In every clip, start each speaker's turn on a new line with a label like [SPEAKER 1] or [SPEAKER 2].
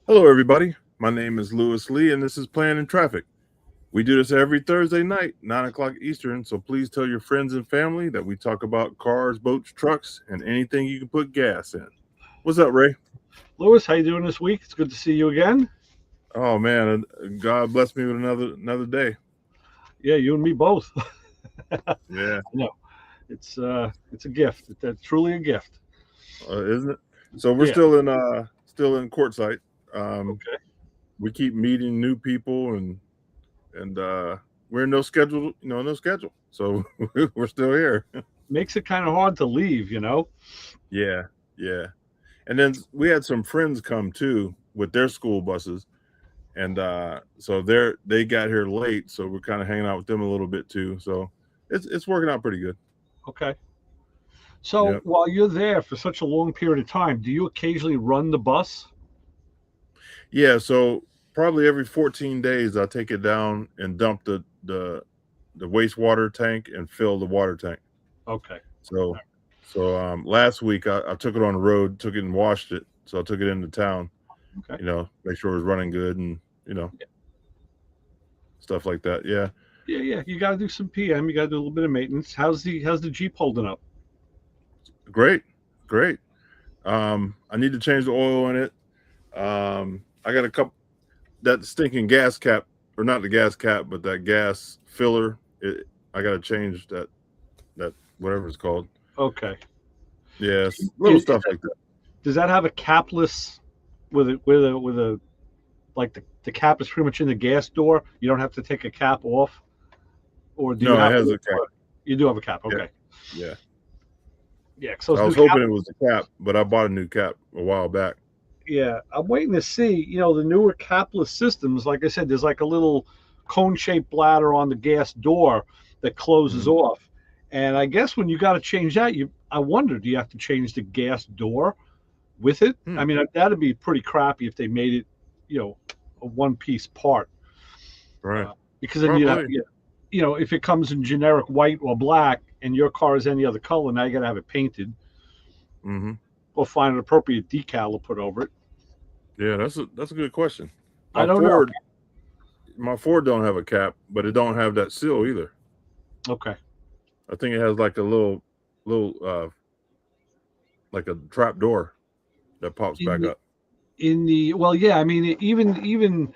[SPEAKER 1] Hello, everybody. My name is Lewis Lee, and this is Plan in Traffic. We do this every Thursday night, 9 o'clock Eastern, so please tell your friends and family that we talk about cars, boats, trucks, and anything you can put gas in. What's up, Ray?
[SPEAKER 2] Lewis, how you doing this week? It's good to see you again.
[SPEAKER 1] Oh, man, God bless me with another day.
[SPEAKER 2] Yeah, you and me both.
[SPEAKER 1] Yeah,
[SPEAKER 2] No, it's a gift. It's truly a gift.
[SPEAKER 1] isn't it? So we're
[SPEAKER 2] Yeah.
[SPEAKER 1] still in Quartzsite. Um,
[SPEAKER 2] Okay.
[SPEAKER 1] we keep meeting new people, and we're in no schedule, no schedule. So we're still here.
[SPEAKER 2] Makes it kind of hard to leave.
[SPEAKER 1] Yeah, yeah. And then we had some friends come too with their school buses, and so they got here late, so we're kind of hanging out with them a little bit too. So it's working out pretty good.
[SPEAKER 2] Okay. So
[SPEAKER 1] Yep.
[SPEAKER 2] while you're there for such a long period of time, do you occasionally run the bus?
[SPEAKER 1] Yeah. So probably every 14 days, I take it down and dump the wastewater tank and fill the water tank.
[SPEAKER 2] Okay.
[SPEAKER 1] So last week I took it on the road, took it and washed it. So I took it into town,
[SPEAKER 2] Okay.
[SPEAKER 1] make sure it was running good and stuff like that. Yeah.
[SPEAKER 2] Yeah, yeah. You got to do some PM. You got to do a little bit of maintenance. How's the Jeep holding up?
[SPEAKER 1] Great, great. I need to change the oil in it. I got a couple that stinking gas cap, or not the gas cap, but that gas filler. I got to change that whatever it's called.
[SPEAKER 2] Okay.
[SPEAKER 1] Yes, little
[SPEAKER 2] Is,
[SPEAKER 1] stuff like that.
[SPEAKER 2] does that have a capless with a like the cap is pretty much in the gas door? You don't have to take a cap off, or do you
[SPEAKER 1] No, it
[SPEAKER 2] have
[SPEAKER 1] has
[SPEAKER 2] to?
[SPEAKER 1] a cap.
[SPEAKER 2] You do have a cap.
[SPEAKER 1] Yeah,
[SPEAKER 2] Okay.
[SPEAKER 1] yeah.
[SPEAKER 2] Yeah, because
[SPEAKER 1] So
[SPEAKER 2] those
[SPEAKER 1] I
[SPEAKER 2] new
[SPEAKER 1] was
[SPEAKER 2] cap.
[SPEAKER 1] hoping it was the cap, but I bought a new cap a while back.
[SPEAKER 2] Yeah, I'm waiting to see. The newer capless systems. Like I said, there's like a little cone-shaped bladder on the gas door that closes
[SPEAKER 1] Hmm.
[SPEAKER 2] off. And I guess when you got to change that, I wonder, do you have to change the gas door with it?
[SPEAKER 1] Hmm.
[SPEAKER 2] I mean, that'd be pretty crappy if they made it, a one-piece part.
[SPEAKER 1] Right.
[SPEAKER 2] Uh, because then you'd have
[SPEAKER 1] Probably.
[SPEAKER 2] to if it comes in generic white or black and your car is any other color, now you got to have it painted
[SPEAKER 1] Hmm.
[SPEAKER 2] or find an appropriate decal to put over it.
[SPEAKER 1] Yeah, that's a good question.
[SPEAKER 2] I
[SPEAKER 1] My
[SPEAKER 2] don't know.
[SPEAKER 1] Ford, my Ford don't have a cap, but it don't have that seal either.
[SPEAKER 2] Okay.
[SPEAKER 1] I think it has like a little like a trap door that pops
[SPEAKER 2] In
[SPEAKER 1] back
[SPEAKER 2] the
[SPEAKER 1] up.
[SPEAKER 2] well, yeah, I mean, even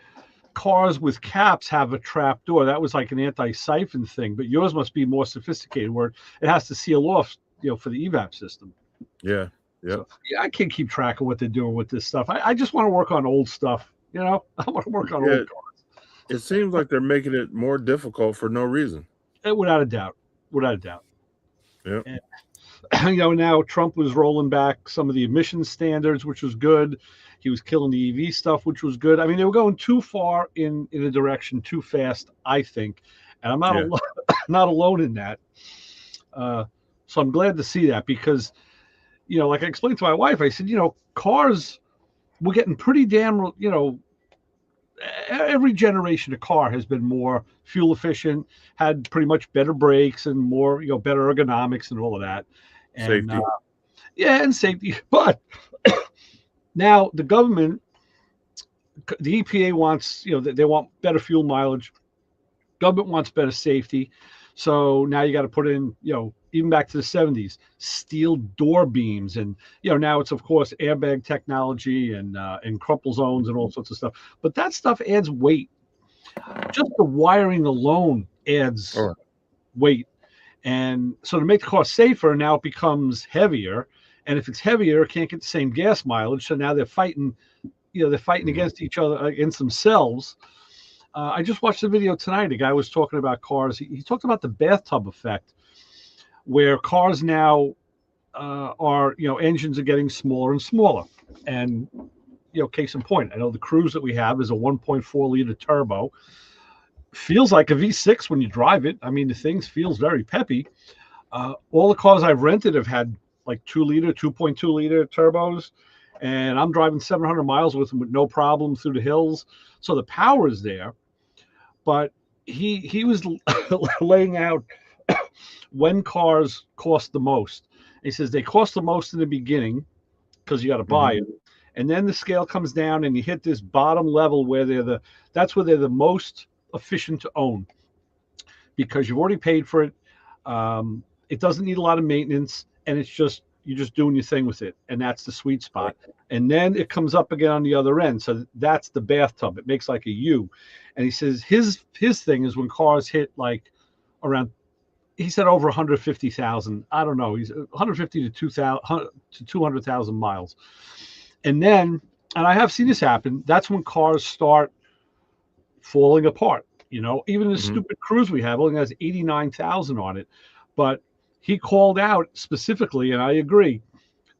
[SPEAKER 2] cars with caps have a trap door. That was like an anti-siphon thing, but yours must be more sophisticated, where it has to seal off, for the evap system.
[SPEAKER 1] Yeah. Yep.
[SPEAKER 2] So yeah, I can't keep track of what they're doing with this stuff. I just want to work on old stuff. I want to work on
[SPEAKER 1] Yeah.
[SPEAKER 2] old cars.
[SPEAKER 1] It seems like they're making it more difficult for no reason.
[SPEAKER 2] Without a doubt, without a doubt.
[SPEAKER 1] Yep.
[SPEAKER 2] And, now Trump was rolling back some of the emission standards, which was good. He was killing the EV stuff, which was good. I mean, they were going too far in a direction too fast, I think, and I'm not
[SPEAKER 1] Yeah.
[SPEAKER 2] not alone in that. Uh, so I'm glad to see that because, like I explained to my wife, I said, cars we're getting pretty damn, every generation of car has been more fuel efficient, had pretty much better brakes and more, better ergonomics and all of that. And
[SPEAKER 1] Safety.
[SPEAKER 2] yeah, and safety. But now the government, the EPA wants, they want better fuel mileage. Government wants better safety. So now you got to put in, even back to the 70s, steel door beams. And, now it's, of course, airbag technology and crumple zones and all sorts of stuff. But that stuff adds weight. Just the wiring alone
[SPEAKER 1] All
[SPEAKER 2] adds
[SPEAKER 1] right.
[SPEAKER 2] weight. And so to make the car safer, now it becomes heavier. And if it's heavier, it can't get the same gas mileage. So now they're fighting,
[SPEAKER 1] Mhm.
[SPEAKER 2] against each other, against themselves. I just watched a video tonight. A guy was talking about cars. He talked about the bathtub effect, where cars now are, engines are getting smaller and smaller. And, case in point, I know the Cruise that we have is a 1.4 liter turbo. Feels like a V6 when you drive it. I mean, the thing feels very peppy. All the cars I've rented have had like 2 liter, 2.2 liter turbos, and I'm driving 700 miles with them with no problem through the hills. So the power is there, but he was laying out when cars cost the most. He says they cost the most in the beginning because you got to buy
[SPEAKER 1] Mhm.
[SPEAKER 2] it, and then the scale comes down, and you hit this bottom level where that's where they're the most efficient to own, because you've already paid for it. It doesn't need a lot of maintenance, and you're just doing your thing with it, and that's the sweet spot. And then it comes up again on the other end, so that's the bathtub. It makes like a U. And he says his thing is when cars hit like around, he said over 150,000. I don't know. He's 150 to 200,000 miles. And I have seen this happen. That's when cars start falling apart. Even the stupid Cruise we have only has 89,000 on it, but he called out specifically, and I agree,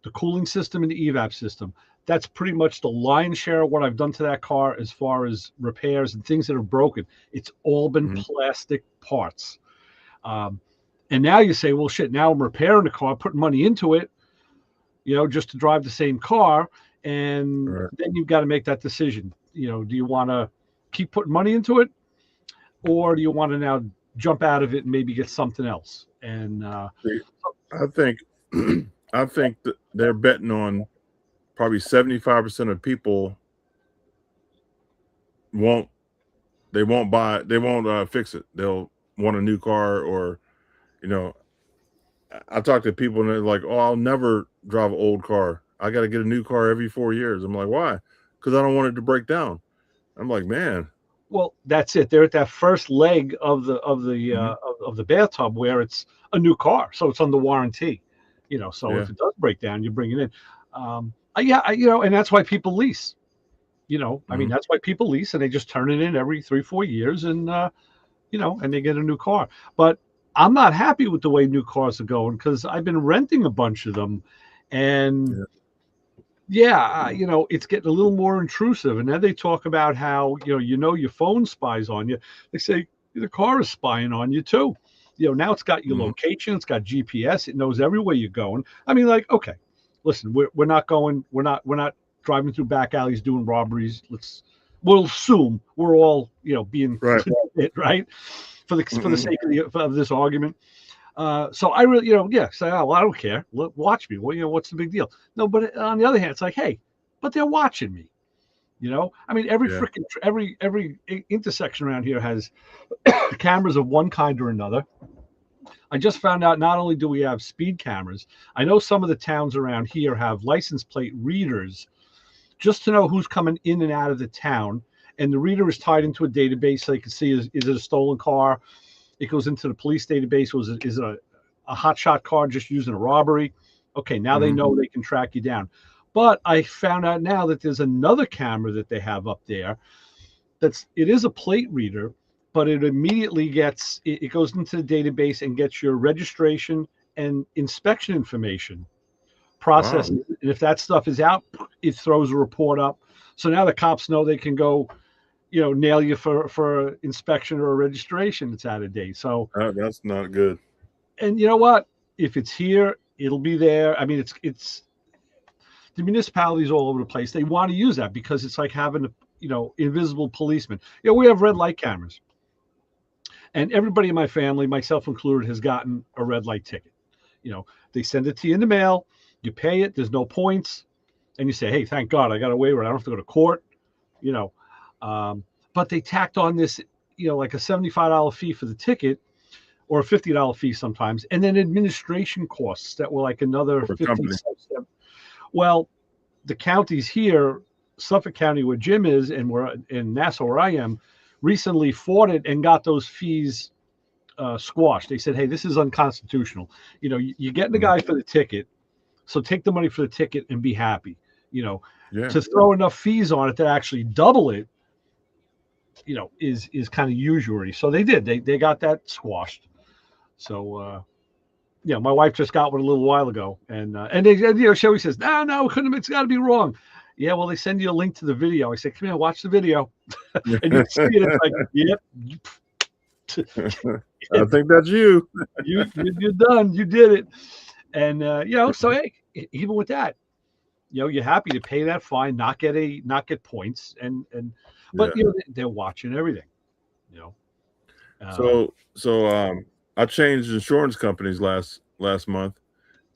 [SPEAKER 2] the cooling system and the evap system. That's pretty much the lion's share of what I've done to that car as far as repairs and things that are broken. It's all been plastic parts. And now you say, well, shit, now I'm repairing the car, putting money into it, just to drive the same car. And then you've got to make that decision. Do you want to keep putting money into it, or do you want to now jump out of it and maybe get something else? And
[SPEAKER 1] I think that they're betting on probably 75% of people won't fix it. They'll want a new car, or I talk to people and they're like, oh, I'll never drive an old car. I got to get a new car every 4 years. I'm like, why? Because I don't want it to break down. I'm like, man.
[SPEAKER 2] Well, that's it. They're at that first leg of the bathtub where it's a new car, so it's under warranty. So if it does break down, you bring it in. And that's why people lease. I mean, that's why people lease, and they just turn it in every 3-4 years, and and they get a new car. But I'm not happy with the way new cars are going, because I've been renting a bunch of them, and it's getting a little more intrusive. And then they talk about how your phone spies on you. They say the car is spying on you too. Now it's got your location, it's got GPS, it knows everywhere you're going. I mean, like, okay, listen, we're not driving through back alleys doing robberies. We'll assume we're all being right for the sake of this argument. So I really say, oh, well, I don't care. Watch me. Well, what's the big deal? No, but on the other hand, it's like, hey, but they're watching me. I mean, every intersection around here has cameras of one kind or another. I just found out not only do we have speed cameras, I know some of the towns around here have license plate readers just to know who's coming in and out of the town. And the reader is tied into a database, so they can see, is it a stolen car? It goes into the police database. Is it a hotshot car just using a robbery? Okay, now they know they can track you down. But I found out now that there's another camera that they have up there. It is a plate reader, but it immediately it goes into the database and gets your registration and inspection information processed. Wow. And if that stuff is out, it throws a report up. So now the cops know they can go, nail you for inspection or a registration that's out of date. So
[SPEAKER 1] that's not good.
[SPEAKER 2] And you know what? If it's here, it'll be there. I mean, it's the municipalities all over the place. They want to use that because it's like having invisible policemen. We have red light cameras, and everybody in my family, myself included, has gotten a red light ticket. They send it to you in the mail. You pay it. There's no points, and you say, "Hey, thank God I got a waiver. I don't have to go to court." But they tacked on this, like a $75 fee for the ticket, or a $50 fee sometimes, and then administration costs that were like another 50 cents. Well, the counties here, Suffolk County, where Jim is, and we're in Nassau, where I am, recently fought it and got those fees squashed. They said, "Hey, this is unconstitutional. You're getting the guy for the ticket, so take the money for the ticket and be happy." To throw enough fees on it to actually double it, is kind of usury. So they did. They got that squashed. So. My wife just got one a little while ago, and she always says, "No, it's got to be wrong." Yeah, well, they send you a link to the video. I say, "Come here, watch the video," and you see it. It's like, "Yep,
[SPEAKER 1] I think that's you.
[SPEAKER 2] You're done. You did it." And so hey, even with that, you're happy to pay that fine, not get points, but they're watching everything.
[SPEAKER 1] I changed insurance companies last month,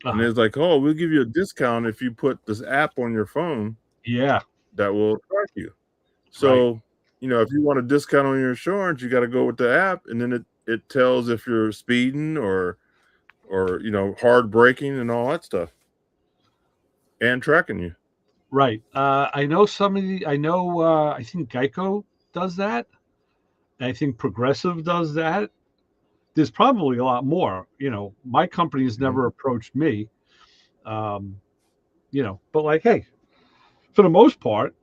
[SPEAKER 1] and it's like, oh, we'll give you a discount if you put this app on your phone.
[SPEAKER 2] Yeah.
[SPEAKER 1] that will track you. So, if you want a discount on your insurance, you got to go with the app, and then it tells if you're speeding or hard braking and all that stuff, and tracking you.
[SPEAKER 2] Right. I know I think Geico does that. I think Progressive does that. There's probably a lot more. My company has never approached me. But like, hey, for the most part,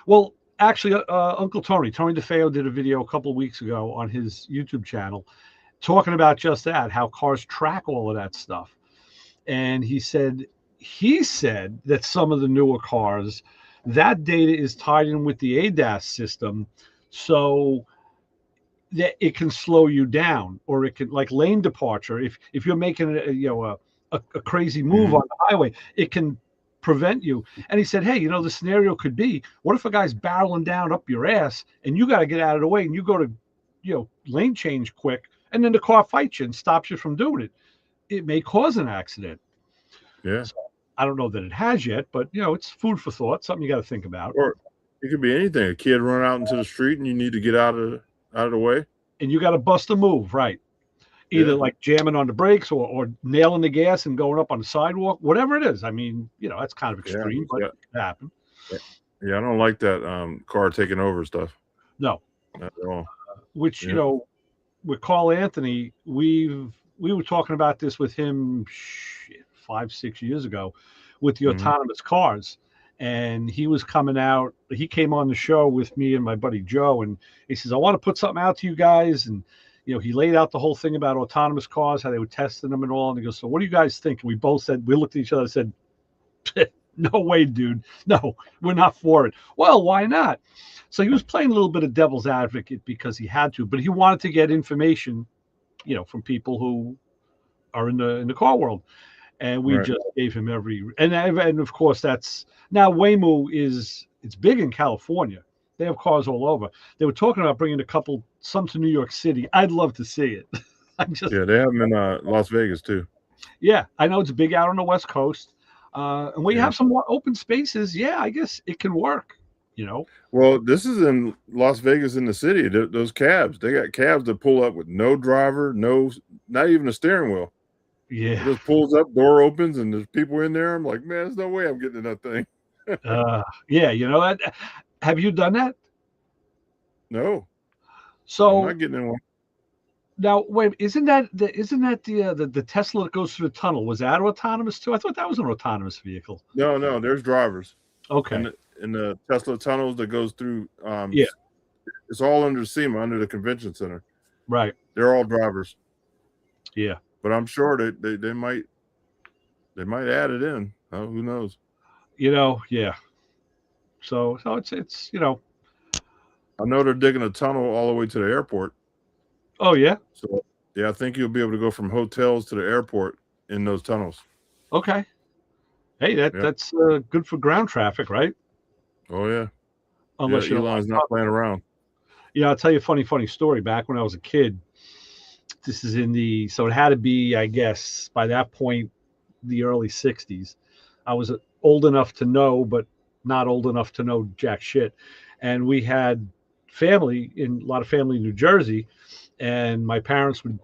[SPEAKER 2] well, actually, Uncle Tony DeFeo did a video a couple of weeks ago on his YouTube channel talking about just that, how cars track all of that stuff. And he said that some of the newer cars, that data is tied in with the ADAS system, so that it can slow you down, or it can, like lane departure. If you're making a crazy move on the highway, it can prevent you. And he said, hey, the scenario could be, what if a guy's barreling down up your ass and you got to get out of the way and you go to lane change quick, and then the car fights you and stops you from doing it. It may cause an accident.
[SPEAKER 1] Yeah.
[SPEAKER 2] So, I don't know that it has yet, but it's food for thought, something you got to think about.
[SPEAKER 1] Or it could be anything. A kid run out into the street and you need to get out of the way,
[SPEAKER 2] and you got to bust a move, right? Either like jamming on the brakes or nailing the gas and going up on the sidewalk, whatever it is. I mean, that's kind of extreme, but it can happen.
[SPEAKER 1] Yeah, I don't like that car taking over stuff.
[SPEAKER 2] No,
[SPEAKER 1] not at all.
[SPEAKER 2] Which with Carl Anthony, we were talking about this with him 5-6 years ago with the autonomous cars, and he was coming out. He came on the show with me and my buddy Joe, and he says, I want to put something out to you guys. And he laid out the whole thing about autonomous cars, how they were testing them and all. And he goes, so what do you guys think? And we both said, we looked at each other and said, no way, dude. No, we're not for it. Well, why not? So he was playing a little bit of devil's advocate because he had to, but he wanted to get information, from people who are in the car world. And we just gave him and of course that's now Waymo it's big in California. They have cars all over. They were talking about bringing some to New York City. I'd love to see it.
[SPEAKER 1] They have them in Las Vegas too.
[SPEAKER 2] Yeah, I know it's big out on the West Coast. And when you have some more open spaces, I guess it can work,
[SPEAKER 1] Well, this is in Las Vegas in the city. Those cabs, they got cabs that pull up with no driver, not even a steering wheel.
[SPEAKER 2] Yeah.
[SPEAKER 1] It just pulls up, door opens, and there's people in there. I'm like, man, there's no way I'm getting in that thing.
[SPEAKER 2] Yeah, have you done that?
[SPEAKER 1] No.
[SPEAKER 2] So
[SPEAKER 1] I'm not getting in one.
[SPEAKER 2] Now, wait, isn't that the Tesla that goes through the tunnel? Was that autonomous too? I thought that was an autonomous vehicle.
[SPEAKER 1] No, there's drivers.
[SPEAKER 2] Okay.
[SPEAKER 1] In the Tesla tunnels that goes through. It's all under SEMA, under the convention center.
[SPEAKER 2] Right.
[SPEAKER 1] They're all drivers.
[SPEAKER 2] Yeah.
[SPEAKER 1] But I'm sure they might add it in. Oh, who knows?
[SPEAKER 2] Yeah. So it's
[SPEAKER 1] I know they're digging a tunnel all the way to the airport.
[SPEAKER 2] Oh yeah.
[SPEAKER 1] So I think you'll be able to go from hotels to the airport in those tunnels.
[SPEAKER 2] Okay. Hey, that's good for ground traffic, right?
[SPEAKER 1] Oh yeah.
[SPEAKER 2] Unless
[SPEAKER 1] Elon's not playing around.
[SPEAKER 2] Yeah, I'll tell you a funny story. Back when I was a kid, this is so it had to be, I guess, by that point, the early 60s. I was old enough to know, but not old enough to know jack shit. And we had a lot of family in New Jersey, and my parents would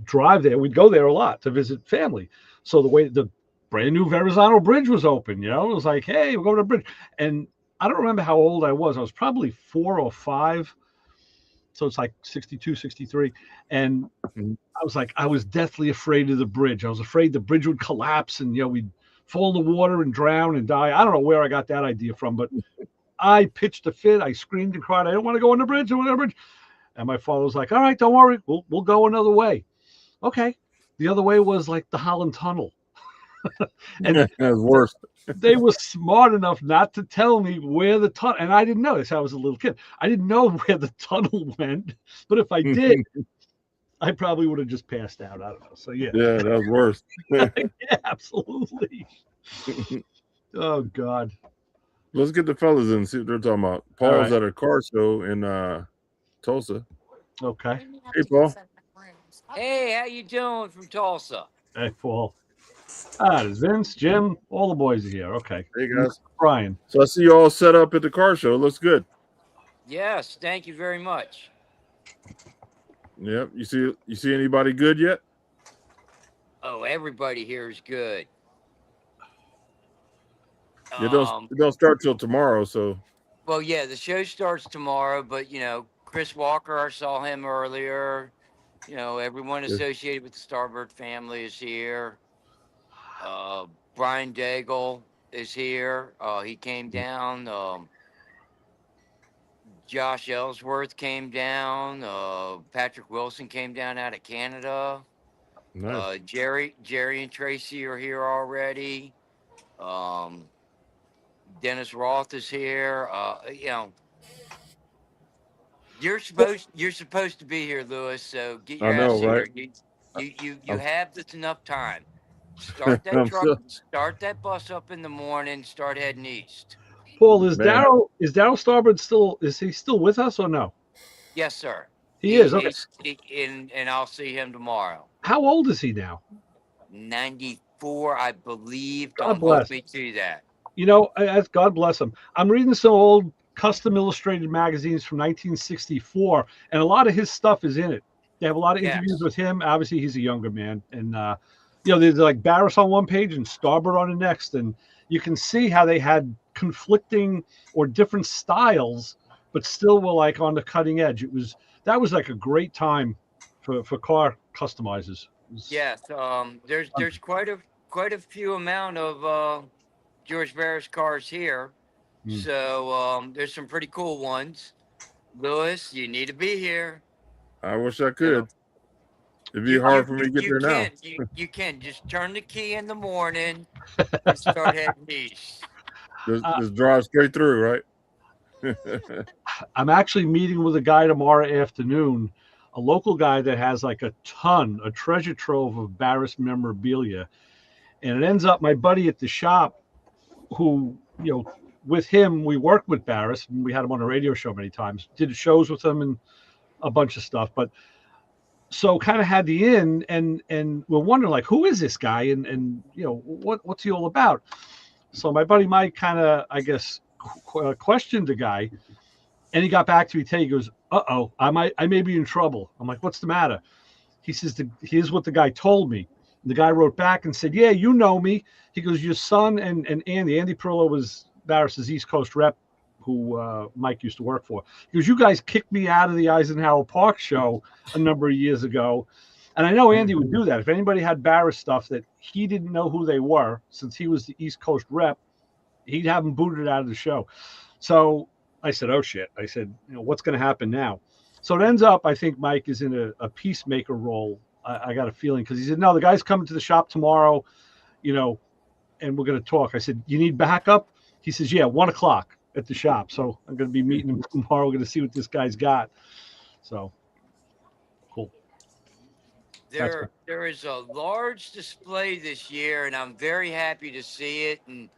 [SPEAKER 2] drive there. We'd go there a lot to visit family. So the brand new Verrazano Bridge was open, it was like, hey, we're going to the bridge. And I don't remember how old I was. I was probably 4 or 5. So it's like 62, 63. And I was deathly afraid of the bridge. I was afraid the bridge would collapse and, we'd fall in the water and drown and die. I don't know where I got that idea from, but I pitched a fit. I screamed and cried, I don't want to go on the bridge. I want to go on the bridge. And my father was like, all right, don't worry. We'll go another way. Okay. The other way was like the Holland Tunnel. And
[SPEAKER 1] that was worse.
[SPEAKER 2] They were smart enough not to tell me where the tunnel, and I didn't know this. I was a little kid. I didn't know where the tunnel went, but if I did, I probably would have just passed out. I don't know. So yeah.
[SPEAKER 1] Yeah, that was worse.
[SPEAKER 2] Yeah, absolutely. Oh God.
[SPEAKER 1] Let's get the fellas in and see what they're talking about. Paul's at a car show in Tulsa.
[SPEAKER 2] Okay.
[SPEAKER 1] Hey, Paul.
[SPEAKER 3] Hey, how you doing from Tulsa?
[SPEAKER 2] Hey, Paul. There's Vince, Jim, all the boys are here. Okay.
[SPEAKER 1] Hey guys.
[SPEAKER 2] Brian.
[SPEAKER 1] So I see you all set up at the car show. It looks good.
[SPEAKER 3] Yes, thank you very much.
[SPEAKER 1] Yep. You see anybody good yet?
[SPEAKER 3] Oh, everybody here is good.
[SPEAKER 1] It don't start till tomorrow, so
[SPEAKER 3] Well, yeah, the show starts tomorrow, but Chris Walker, I saw him earlier. Everyone
[SPEAKER 1] Yeah.
[SPEAKER 3] associated with the Starbird family is here. Brian Daigle is here. He came down. Josh Ellsworth came down. Patrick Wilson came down out of Canada.
[SPEAKER 1] nice.
[SPEAKER 3] Jerry and Tracy are here already. Dennis Roth is here. You're supposed to be here, Lewis. So get your
[SPEAKER 1] I know,
[SPEAKER 3] ass here.
[SPEAKER 1] right?
[SPEAKER 3] You
[SPEAKER 1] I'm-
[SPEAKER 3] have this enough time. Start that
[SPEAKER 1] I'm
[SPEAKER 3] truck.
[SPEAKER 1] still-
[SPEAKER 3] Start that bus up in the morning. Start heading east.
[SPEAKER 2] Paul, is
[SPEAKER 1] Man.
[SPEAKER 2] Daryl Starbird is he still with us or no?
[SPEAKER 3] Yes, sir.
[SPEAKER 2] He is. Okay.
[SPEAKER 3] And I'll see him tomorrow.
[SPEAKER 2] How old is he now?
[SPEAKER 3] 94, I believe.
[SPEAKER 2] God
[SPEAKER 3] Don't
[SPEAKER 2] bless.
[SPEAKER 3] hold me to that.
[SPEAKER 2] God bless him. I'm reading some old custom illustrated magazines from 1964, and a lot of his stuff is in it. They have a lot of interviews
[SPEAKER 3] Yes.
[SPEAKER 2] with him. Obviously, he's a younger man, and there's like Barris on one page and Starbird on the next, and you can see how they had conflicting or different styles, but still were like on the cutting edge. That was like a great time for car customizers.
[SPEAKER 3] Yes. There's quite a few amount of George Barris cars here. So there's some pretty cool ones. Lewis, you need to be here.
[SPEAKER 1] I wish I could. It'd be hard for me to get there now.
[SPEAKER 3] You can just turn the key in the morning and start heading east.
[SPEAKER 1] Just drive straight through, right?
[SPEAKER 2] I'm actually meeting with a guy tomorrow afternoon, a local guy that has like a treasure trove of Barris memorabilia. And it ends up my buddy at the shop who, with him, we worked with Barris and we had him on a radio show many times, did shows with him and a bunch of stuff. But so kind of had the in and we're wondering like, who is this guy? And what's he all about? So my buddy Mike kind of, I guess, questioned the guy, and he got back to me today. He goes, I may be in trouble. I'm like, what's the matter? He says, here's what the guy told me. The guy wrote back and said, yeah, you know me. He goes, your son and Andy Perillo was Barris's East Coast rep, who Mike used to work for. He goes, you guys kicked me out of the Eisenhower Park show a number of years ago. And I know Andy would do that. If anybody had Barris stuff that he didn't know who they were, since he was the East Coast rep, he'd have them booted out of the show. So I said, oh, shit. I said, what's going to happen now? So it ends up, I think Mike is in a peacemaker role. I got a feeling because he said, no, the guy's coming to the shop tomorrow, and we're going to talk. I said, you need backup? He says, yeah, 1:00 at the shop. So I'm going to be meeting him tomorrow. We're going to see what this guy's got. So cool.
[SPEAKER 3] There is a large display this year, and I'm very happy to see it. And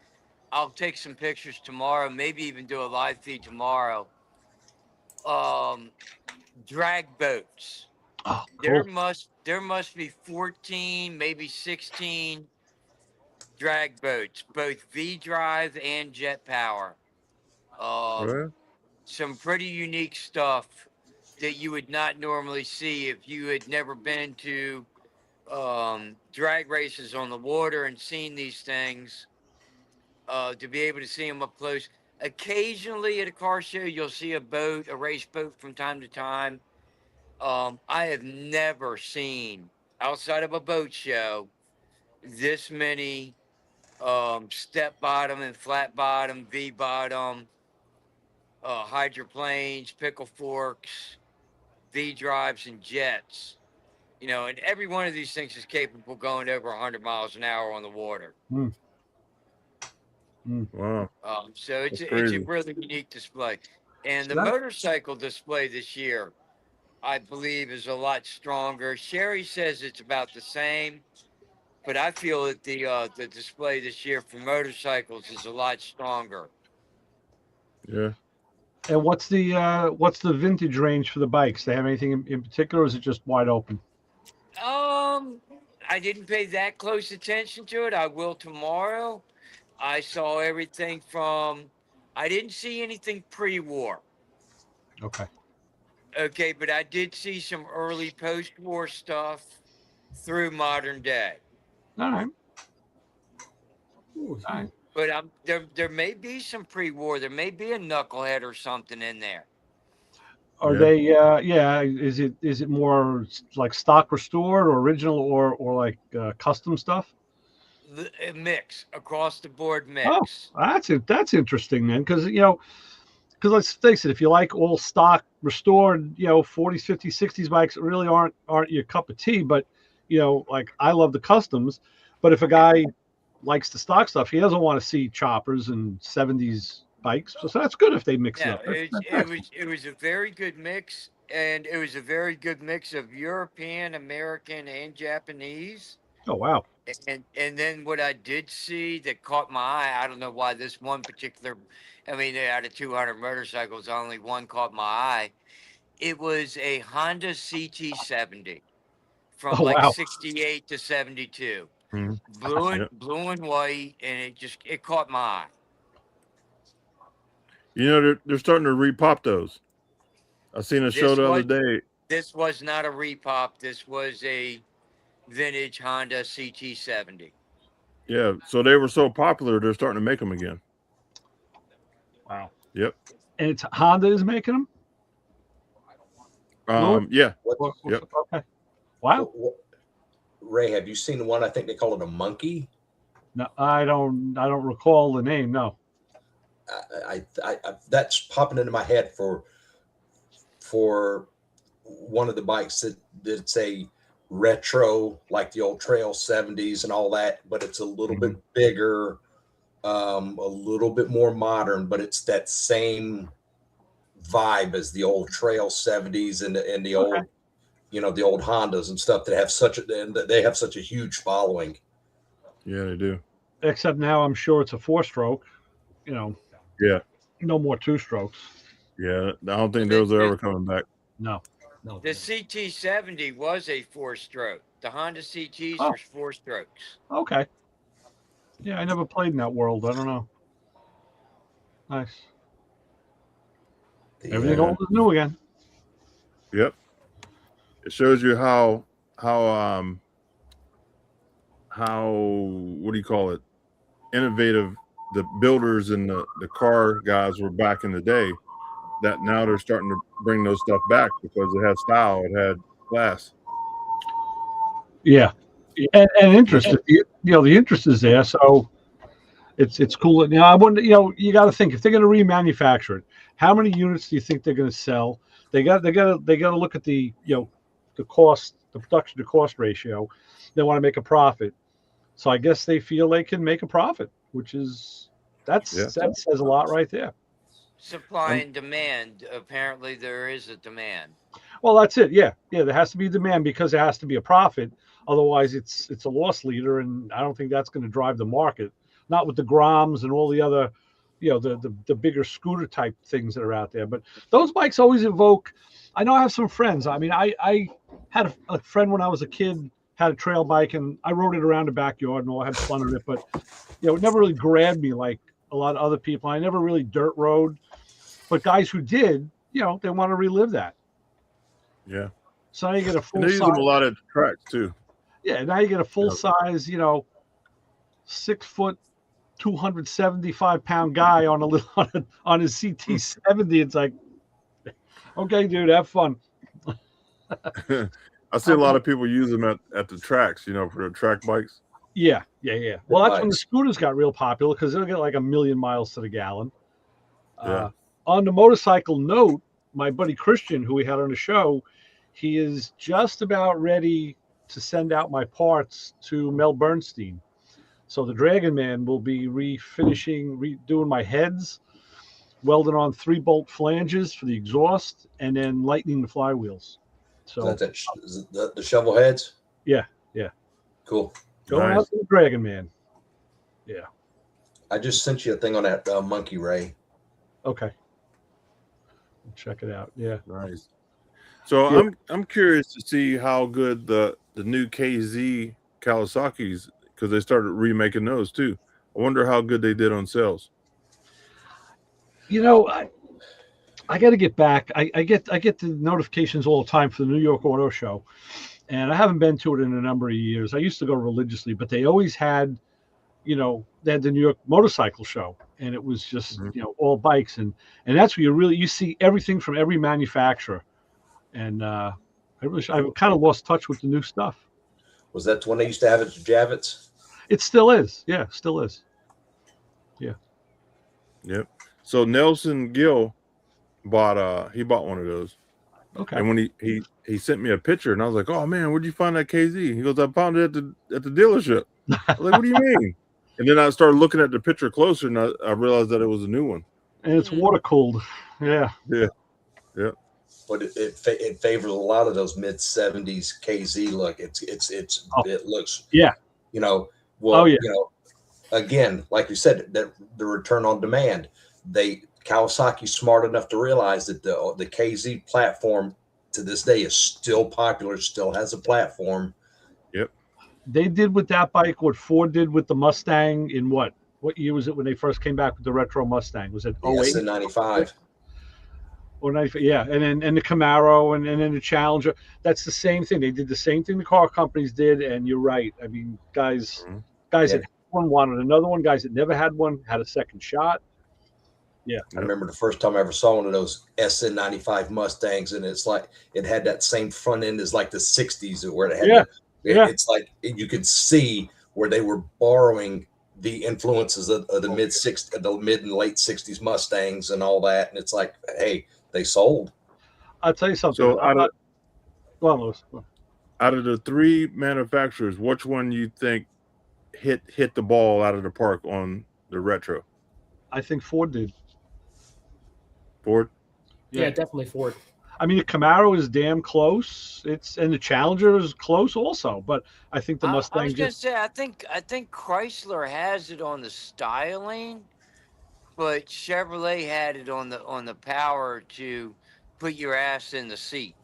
[SPEAKER 3] I'll take some pictures tomorrow, maybe even do a live feed tomorrow. Drag boats.
[SPEAKER 2] Oh, cool.
[SPEAKER 3] There must be 14, maybe 16 drag boats, both V drive and jet power. Some pretty unique stuff that you would not normally see if you had never been to drag races on the water and seen these things. To be able to see them up close. Occasionally at a car show, you'll see a race boat from time to time. I have never seen, outside of a boat show, this many step bottom and flat bottom, V bottom, hydroplanes, pickle forks, V drives, and jets. And every one of these things is capable of going over 100 miles an hour on the water.
[SPEAKER 1] Wow.
[SPEAKER 3] So it's a really unique display. And the
[SPEAKER 2] So
[SPEAKER 3] motorcycle display this year, I believe, is a lot stronger. Sherry says it's about the same, but I feel that the display this year for motorcycles is a lot stronger.
[SPEAKER 1] Yeah.
[SPEAKER 2] And what's the vintage range for the bikes? They have anything in particular, or is it just wide open?
[SPEAKER 3] I I didn't pay that close attention to it. I will tomorrow. I saw everything from. I didn't see anything pre-war.
[SPEAKER 2] Okay.
[SPEAKER 3] Okay, but I did see some early post-war stuff through modern day.
[SPEAKER 2] All right. All right.
[SPEAKER 3] But there may be some pre-war. There may be a knucklehead or something in there.
[SPEAKER 2] Are
[SPEAKER 1] Yeah.
[SPEAKER 2] they? Yeah. Is it more like stock restored or original or like custom stuff?
[SPEAKER 3] A mix across the board
[SPEAKER 2] Oh,
[SPEAKER 3] mix.
[SPEAKER 2] that's it. That's interesting, man. Because because let's face it, if you like all stock restored, 40s, 50s, 60s bikes really aren't your cup of tea. But like I love the customs, but if a guy likes the stock stuff, he doesn't want to see choppers and 70s bikes. So that's good if they mix it
[SPEAKER 3] No,
[SPEAKER 2] up.
[SPEAKER 3] it was a very good mix, and it was a very good mix of European, American, and Japanese.
[SPEAKER 2] Oh wow.
[SPEAKER 3] And then what I did see that caught my eye, I don't know why this one particular, I mean, out of 200 motorcycles, only one caught my eye. It was a Honda CT70 from
[SPEAKER 2] Oh
[SPEAKER 3] like
[SPEAKER 2] wow.
[SPEAKER 3] 68 to 72.
[SPEAKER 1] Mhm.
[SPEAKER 3] Blue
[SPEAKER 1] Yep.
[SPEAKER 3] and white, and it caught my eye.
[SPEAKER 1] They're starting to repop those. I seen a show
[SPEAKER 3] This
[SPEAKER 1] the other
[SPEAKER 3] was
[SPEAKER 1] day.
[SPEAKER 3] this was not a repop. This was a vintage Honda CT70.
[SPEAKER 1] Yeah, so they were so popular, they're starting to make them again.
[SPEAKER 2] Wow.
[SPEAKER 1] Yep.
[SPEAKER 2] And it's Honda is making them.
[SPEAKER 1] Yeah.
[SPEAKER 4] What,
[SPEAKER 1] Yep.
[SPEAKER 2] Okay. Wow.
[SPEAKER 4] Ray, have you seen the one? I think they call it a monkey.
[SPEAKER 2] No, I don't recall the name. No.
[SPEAKER 4] I that's popping into my head for one of the bikes that's a retro, like the old Trail 70s and all that, but it's a little bit bigger, a little bit more modern, but it's that same vibe as the old Trail 70s and the old, the old Hondas and stuff that have such a huge following.
[SPEAKER 1] Yeah, they do.
[SPEAKER 2] Except now I'm sure it's a 4-stroke.
[SPEAKER 1] Yeah.
[SPEAKER 2] No more 2-strokes.
[SPEAKER 1] Yeah, I don't think those are ever coming back.
[SPEAKER 2] No.
[SPEAKER 3] The CT70 was a 4-stroke. The Honda CTs
[SPEAKER 2] Oh.
[SPEAKER 3] were 4 strokes.
[SPEAKER 2] Okay. Yeah, I never played in that world. I don't know. Nice. Everything old is new again.
[SPEAKER 1] Yep. It shows you how what do you call it? Innovative the builders and the car guys were back in the day. That now they're starting to bring those stuff back because it had style, it had class.
[SPEAKER 2] Yeah, and interest. The interest is there, so it's cool. Now I wonder, you got to think if they're going to remanufacture it, how many units do you think they're going to sell? They got to look at the the cost, the production to cost ratio. They want to make a profit, so I guess they feel they can make a profit, which is that says a lot right there.
[SPEAKER 3] Supply and demand. Apparently, there is a demand.
[SPEAKER 2] Well, that's it. Yeah. There has to be demand because there has to be a profit. Otherwise, it's a loss leader, and I don't think that's going to drive the market. Not with the Groms and all the other, the bigger scooter type things that are out there. But those bikes always evoke. I know I have some friends. I mean, I had a friend when I was a kid had a trail bike, and I rode it around the backyard and all. I had fun with it, but it never really grabbed me like a lot of other people. I never really dirt rode, but guys who did, they want to relive that.
[SPEAKER 1] Yeah.
[SPEAKER 2] So now you get a full
[SPEAKER 1] And they use them a lot at tracks too.
[SPEAKER 2] Yeah, now you get a full size, 6 foot, 275-pound guy on on his CT70. It's like, okay, dude, have fun.
[SPEAKER 1] I see a lot of people use them at the tracks, for their track bikes.
[SPEAKER 2] Yeah. Well, that's when the scooters got real popular because they'll get like 1,000,000 miles to the gallon.
[SPEAKER 1] Yeah.
[SPEAKER 2] On the motorcycle note, my buddy Christian, who we had on the show, he is just about ready to send out my parts to Mel Bernstein. So the Dragon Man will be redoing my heads, welding on 3-bolt flanges for the exhaust, and then lightening the flywheels. So
[SPEAKER 4] is that the shovel heads?
[SPEAKER 2] Yeah.
[SPEAKER 4] Cool.
[SPEAKER 2] Going out to the Dragon Man. Yeah.
[SPEAKER 4] I just sent you a thing on that monkey, Ray.
[SPEAKER 2] Okay. Check it out. Yeah.
[SPEAKER 1] Nice. So I'm curious to see how good the new KZ Kawasaki's because they started remaking those too. I wonder how good they did on sales.
[SPEAKER 2] You know, I got to get back. I get the notifications all the time for the New York Auto Show, and I haven't been to it in a number of years. I used to go religiously, but they always had, they had the New York Motorcycle Show, and it was just all bikes, and that's where you see everything from every manufacturer, and I've kind of lost touch with the new stuff.
[SPEAKER 4] Was that the one they used to have at Javits?
[SPEAKER 2] It still is, yeah, still is. Yeah.
[SPEAKER 1] Yep. So Nelson Gill bought one of those.
[SPEAKER 2] Okay.
[SPEAKER 1] And when he sent me a picture, and I was like, "Oh man, where'd you find that KZ?" He goes, "I found it at the dealership." I was like, "What do you mean?" And then I started looking at the picture closer, and I realized that it was a new one.
[SPEAKER 2] And it's water cooled. Yeah.
[SPEAKER 1] Yeah. Yeah.
[SPEAKER 4] But it favors a lot of those mid 70s KZ look. It looks again, like you said, that the return on demand. Kawasaki's smart enough to realize that the KZ platform to this day is still popular, still has a platform.
[SPEAKER 1] Yep.
[SPEAKER 2] They did with that bike what Ford did with the Mustang in what year was it when they first came back with the retro Mustang? Was it 08?
[SPEAKER 4] 95.
[SPEAKER 2] Or 95, yeah, and the Camaro and then the Challenger. That's the same thing. They did the same thing the car companies did, and you're right. I mean, guys that had one wanted another one. Guys that never had one had a second shot. Yeah.
[SPEAKER 4] I remember the first time I ever saw one of those SN95 Mustangs, and it's like it had that same front end as like the 60s where it had it's like you could see where they were borrowing the influences of the mid and late 60s Mustangs and all that, and it's like, hey, they sold.
[SPEAKER 2] I'll tell you something.
[SPEAKER 1] So
[SPEAKER 2] go on, Lewis.
[SPEAKER 1] Out of the three manufacturers, which one you think hit the ball out of the park on the retro?
[SPEAKER 2] I think Ford did.
[SPEAKER 1] Ford?
[SPEAKER 5] Yeah, definitely Ford.
[SPEAKER 2] I mean, the Camaro is damn close. And the Challenger is close also, but I think the Mustang.
[SPEAKER 3] I was gonna say, I think Chrysler has it on the styling, but Chevrolet had it on the power to put your ass in the seat.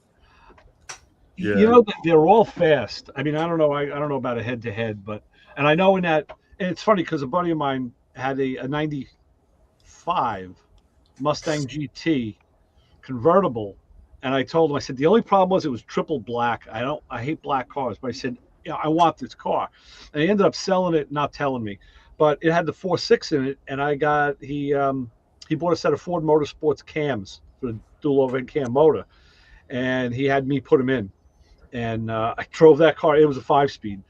[SPEAKER 2] Yeah. They're all fast. I mean, I don't know. I don't know about a head to head, and I know in that, and it's funny because a buddy of mine had a 95 Mustang GT convertible. And I told him, I said, the only problem was it was triple black. I hate black cars, but I said, I want this car. And he ended up selling it, not telling me, but it had the 4.6 in it. And he bought a set of Ford Motorsports cams for the dual overhead cam motor. And he had me put them in. And I drove that car. It was a 5-speed.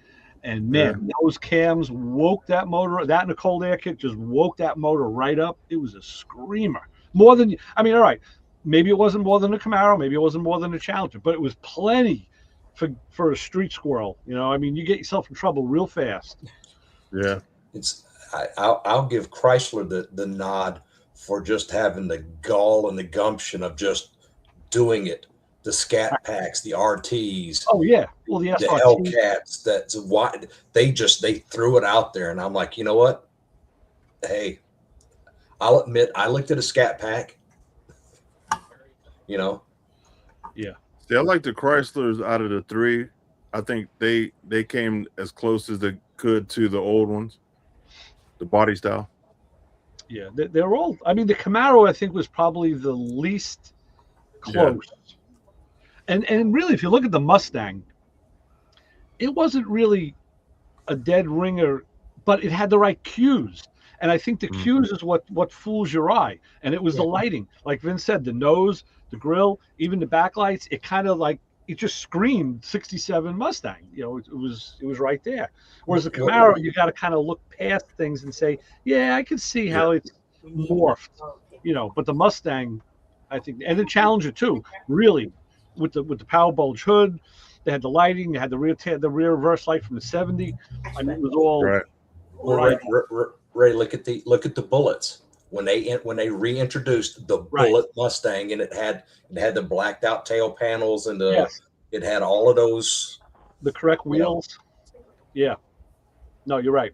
[SPEAKER 2] And man, those cams woke that motor, that and a cold air kit just woke that motor right up. It was a screamer. All right. Maybe it wasn't more than a Camaro, maybe it wasn't more than a Challenger, but it was plenty for a street squirrel. I mean, you get yourself in trouble real fast.
[SPEAKER 1] Yeah.
[SPEAKER 4] I'll give Chrysler the nod for just having the gall and the gumption of just doing it. The Scat Packs, the RTs.
[SPEAKER 2] Oh yeah, well the
[SPEAKER 4] Hellcats. That's why they threw it out there, and I'm like, you know what? Hey, I'll admit I looked at a Scat Pack.
[SPEAKER 2] Yeah.
[SPEAKER 1] See, I like the Chryslers out of the three. I think they came as close as they could to the old ones, the body style.
[SPEAKER 2] Yeah, they're all. I mean, the Camaro I think was probably the least close. Yeah. And really, if you look at the Mustang, it wasn't really a dead ringer, but it had the right cues. And I think the cues is what fools your eye. And it was the lighting, like Vince said, the nose, the grill, even the backlights. It kind of like it just screamed '67 Mustang. It was right there. Whereas the Camaro, you got to kind of look past things and say, yeah, I can see how it's morphed. But the Mustang, I think, and the Challenger too, really, with the power bulge hood, they had the lighting, they had the rear reverse light from the '70. I mean, it was all
[SPEAKER 1] right.
[SPEAKER 4] Ray, look at the bullets when they reintroduced the bullet Mustang, and it had the blacked out tail panels and it had all of those,
[SPEAKER 2] the correct wheels. Yeah, no, you're right.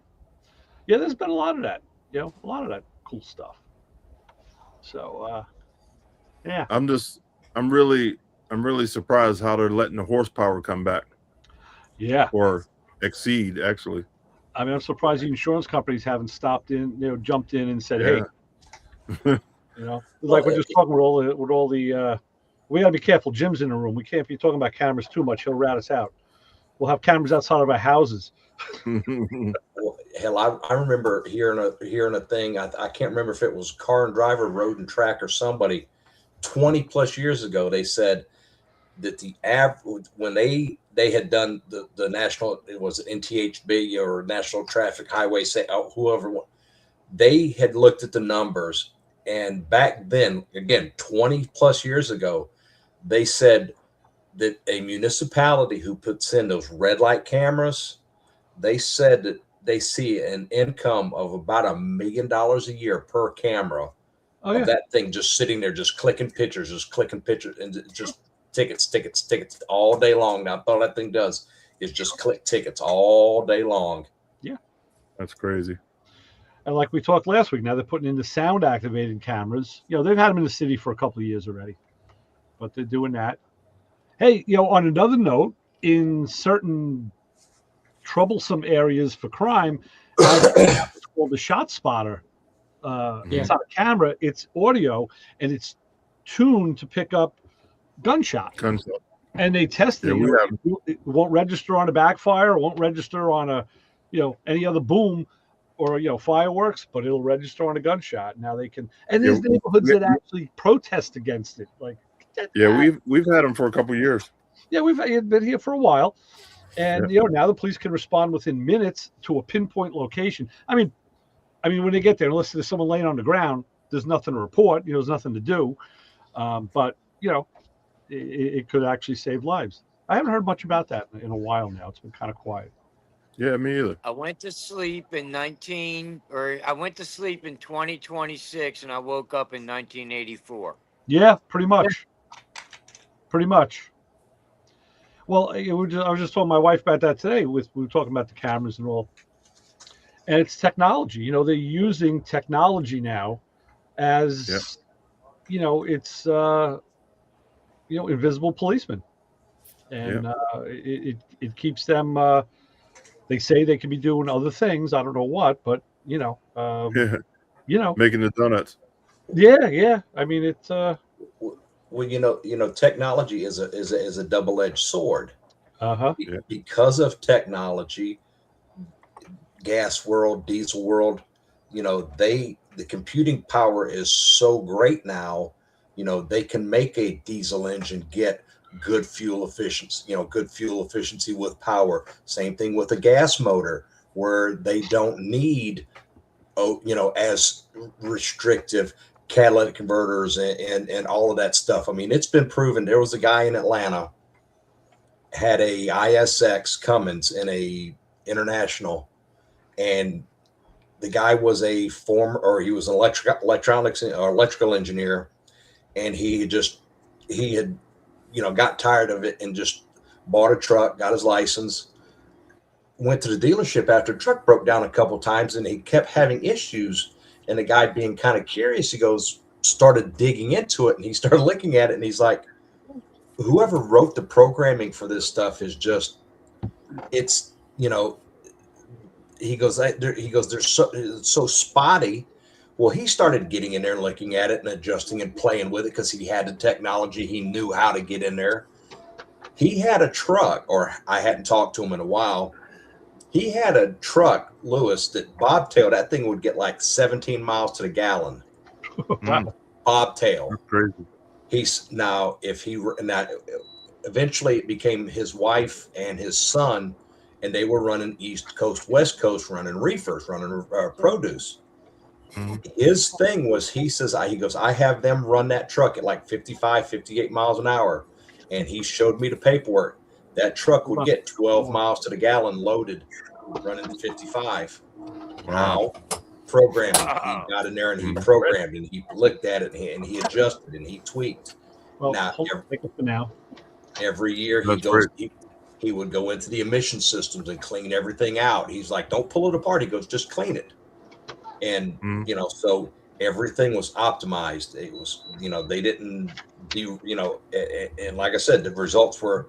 [SPEAKER 2] Yeah, there's been a lot of that. A lot of that cool stuff. So, yeah,
[SPEAKER 1] I'm really surprised how they're letting the horsepower come back.
[SPEAKER 2] Yeah,
[SPEAKER 1] or exceed actually.
[SPEAKER 2] I mean, I'm surprised the insurance companies haven't stopped in, jumped in and said,
[SPEAKER 1] Yeah.
[SPEAKER 2] "Hey, like we're just talking with all the. We got to be careful. Jim's in the room. We can't be talking about cameras too much. He'll rat us out. We'll have cameras outside of our houses."
[SPEAKER 4] Well, hell, I remember hearing a thing. I can't remember if it was Car and Driver, Road and Track, or somebody 20 plus years ago. They said that when they had done the national, it was NTHB or National Traffic Highway, whoever, they had looked at the numbers, and back then, again 20 plus years ago, they said that a municipality who puts in those red light cameras, they said that they see an income of about $1 million a year per camera.
[SPEAKER 2] Oh yeah.
[SPEAKER 4] Of that thing just sitting there, just clicking pictures, and just tickets all day long. Now, all that thing does is just click tickets all day long.
[SPEAKER 2] Yeah,
[SPEAKER 1] that's crazy.
[SPEAKER 2] And like we talked last week, now they're putting in the sound activated cameras. They've had them in the city for a couple of years already, but they're doing that. Hey, on another note, in certain troublesome areas for crime, it's called the Shot Spotter. It's not a camera, it's audio, and it's tuned to pick up gunshots. And they test it. It won't register on a backfire, it won't register on a, any other boom or fireworks, but it'll register on a gunshot. Now they can, and there's neighborhoods that actually protest against it. Like,
[SPEAKER 1] we've had them for a couple of years.
[SPEAKER 2] Yeah, we've been here for a while, and now the police can respond within minutes to a pinpoint location. I mean, when they get there, unless there's someone laying on the ground, there's nothing to report. There's nothing to do. But it could actually save lives. I haven't heard much about that in a while now. It's been kind of quiet.
[SPEAKER 1] Yeah, me either.
[SPEAKER 3] I went to sleep in 2026, and I woke up in 1984.
[SPEAKER 2] Yeah, pretty much. Pretty much. Well, I was just talking to my wife about that today. We were talking about the cameras and all. And it's technology. They're using technology now as, it's, invisible policemen. And it keeps them, they say they can be doing other things. I don't know what, but,
[SPEAKER 1] making the donuts.
[SPEAKER 2] Yeah. I mean, it's,
[SPEAKER 4] well, technology is a double-edged sword. Because of technology, gas world, diesel world, the computing power is so great now. They can make a diesel engine get good fuel efficiency with power. Same thing with a gas motor, where they don't need as restrictive catalytic converters and all of that stuff. I mean, it's been proven. There was a guy in Atlanta had a ISX Cummins in a International, and the guy was he was an electrical engineer, and he had got tired of it and just bought a truck, got his license, went to the dealership after the truck broke down a couple times, and he kept having issues. And the guy, being kind of curious, started digging into it, and he started looking at it, and he's like, whoever wrote the programming for this stuff is just, it's, he goes, they're so spotty. Well, he started getting in there and looking at it and adjusting and playing with it because he had the technology. He knew how to get in there. He had a truck, or I hadn't talked to him in a while. He had a truck, Lewis, that bobtail. That thing would get like 17 miles to the gallon.
[SPEAKER 2] Wow.
[SPEAKER 4] Bobtail.
[SPEAKER 1] That's crazy.
[SPEAKER 4] Eventually it became his wife and his son, and they were running East Coast, West Coast, running reefers, running produce. His thing was, he goes, I have them run that truck at like 55, 58 miles an hour. And he showed me the paperwork. That truck would get 12 miles to the gallon loaded, running 55. Wow. Programming. He got in there and he programmed, and he looked at it, and he adjusted and he tweaked.
[SPEAKER 2] Well,
[SPEAKER 4] Now, every year he would go into the emission systems and clean everything out. He's like, don't pull it apart. He goes, just clean it. And, so everything was optimized. It was, they didn't do, and like I said, the results were,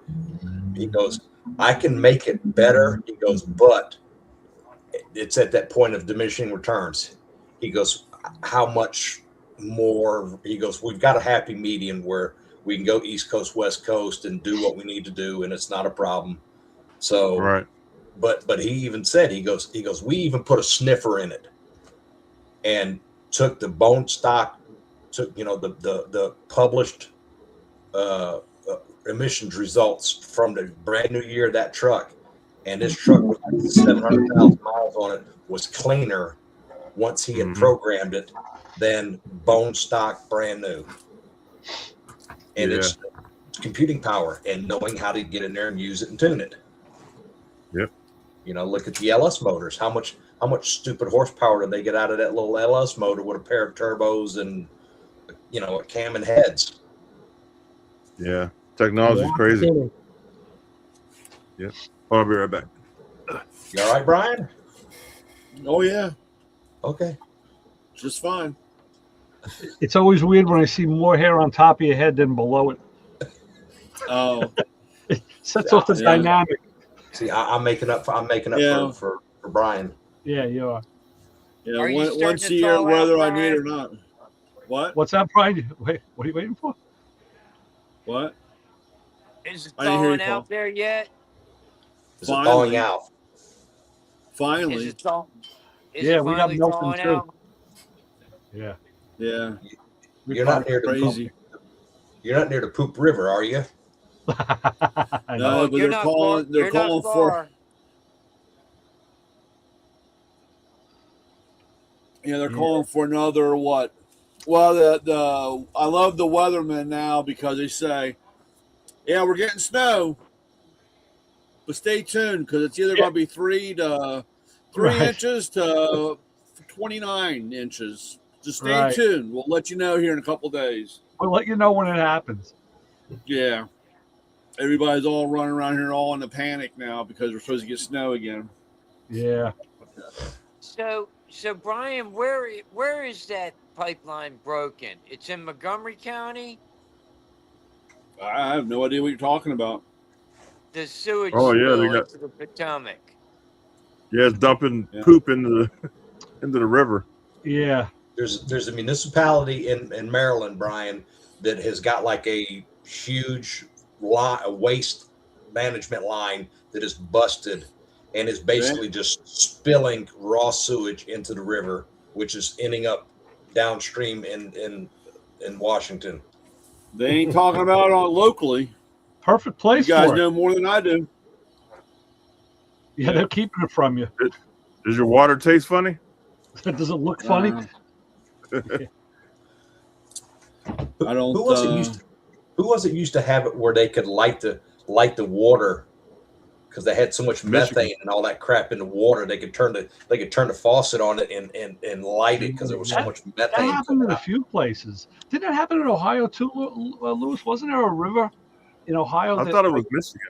[SPEAKER 4] He goes, I can make it better. He goes, but it's at that point of diminishing returns. He goes, how much more? He goes, we've got a happy median where we can go East Coast, West Coast, and do what we need to do, and it's not a problem. So,
[SPEAKER 1] Right.
[SPEAKER 4] But he even said, he goes, we even put a sniffer in it, and took the bone stock, took the published emissions results from the brand new year of that truck, and this truck with 700,000 miles on it was cleaner once he had programmed it than bone stock brand new. And it's computing power and knowing how to get in there and use it and tune it.
[SPEAKER 1] Yep.
[SPEAKER 4] Look at the LS motors. How much stupid horsepower did they get out of that little LS motor with a pair of turbos and a cam and heads?
[SPEAKER 1] Yeah. Technology's crazy. Yeah. I'll be right back.
[SPEAKER 4] You all right, Brian?
[SPEAKER 6] Oh yeah,
[SPEAKER 4] Okay.
[SPEAKER 6] just fine.
[SPEAKER 2] It's always weird when I see more hair on top of your head than below it.
[SPEAKER 6] Oh,
[SPEAKER 2] Sets off the
[SPEAKER 6] Yeah.
[SPEAKER 2] dynamic.
[SPEAKER 4] See, I'm making up
[SPEAKER 6] Yeah.
[SPEAKER 4] for Brian.
[SPEAKER 2] Yeah, you are.
[SPEAKER 6] yeah.
[SPEAKER 3] Are you starting
[SPEAKER 6] Once
[SPEAKER 3] to
[SPEAKER 6] a year,
[SPEAKER 3] thaw out,
[SPEAKER 6] whether I need
[SPEAKER 3] Brian?
[SPEAKER 6] it or not. What?
[SPEAKER 2] What's that, Brian? Wait, what are you waiting for?
[SPEAKER 6] What?
[SPEAKER 3] Is it
[SPEAKER 6] I didn't hear you,
[SPEAKER 3] thawing out
[SPEAKER 6] Paul.
[SPEAKER 3] there yet?
[SPEAKER 4] Is it
[SPEAKER 6] Finally.
[SPEAKER 4] thawing out?
[SPEAKER 3] Is
[SPEAKER 6] Finally.
[SPEAKER 3] it thaw- Is
[SPEAKER 2] Yeah,
[SPEAKER 3] it
[SPEAKER 2] we got
[SPEAKER 3] finally
[SPEAKER 2] melting
[SPEAKER 3] thawing
[SPEAKER 2] too.
[SPEAKER 3] out?
[SPEAKER 2] Yeah.
[SPEAKER 6] Yeah.
[SPEAKER 4] You're not near the
[SPEAKER 6] Crazy.
[SPEAKER 4] You're not near the Poop River, are you?
[SPEAKER 2] I know.
[SPEAKER 6] No, but
[SPEAKER 3] You're
[SPEAKER 6] they're
[SPEAKER 3] not
[SPEAKER 6] calling.
[SPEAKER 3] far-
[SPEAKER 6] They're
[SPEAKER 3] you're not
[SPEAKER 6] calling for.
[SPEAKER 3] far.
[SPEAKER 6] Yeah, they're calling for another what? Well, the I love the weathermen now because they say, "Yeah, we're getting snow, but stay tuned because it's either going to be 3
[SPEAKER 2] Right.
[SPEAKER 6] inches to 29 inches. Just stay
[SPEAKER 2] Right.
[SPEAKER 6] tuned. We'll let you know here in a couple days."
[SPEAKER 2] We'll let you know when it happens.
[SPEAKER 6] Yeah, everybody's all running around here all in a panic now because we're supposed to get snow again.
[SPEAKER 2] Yeah.
[SPEAKER 3] So Brian, where is that pipeline broken? It's in Montgomery County.
[SPEAKER 6] I have no idea what you're talking about.
[SPEAKER 3] The sewage
[SPEAKER 1] Oh, yeah, they
[SPEAKER 3] spill
[SPEAKER 1] got-
[SPEAKER 3] into the Potomac.
[SPEAKER 1] Yeah, it's dumping
[SPEAKER 6] Yeah.
[SPEAKER 1] poop into the river.
[SPEAKER 2] Yeah.
[SPEAKER 4] There's a municipality in Maryland, Brian, that has got like a huge a waste management line that is busted and is basically just spilling raw sewage into the river, which is ending up downstream in Washington.
[SPEAKER 6] They ain't talking about it on locally.
[SPEAKER 2] Perfect
[SPEAKER 6] You
[SPEAKER 2] place
[SPEAKER 6] guys
[SPEAKER 2] for it.
[SPEAKER 6] know more than I do.
[SPEAKER 2] Yeah, they're keeping it from you.
[SPEAKER 1] Does your water taste funny?
[SPEAKER 2] Does it look funny?
[SPEAKER 6] I don't.
[SPEAKER 4] Who was it used to have it where they could light the water because they had so much
[SPEAKER 1] Michigan.
[SPEAKER 4] methane and all that crap in the water they could turn the faucet on it and light it because there was so much
[SPEAKER 2] That
[SPEAKER 4] methane.
[SPEAKER 2] happened in a few places. Didn't it happen in Ohio too, Lewis? Wasn't there a river in Ohio?
[SPEAKER 1] I thought it was Michigan.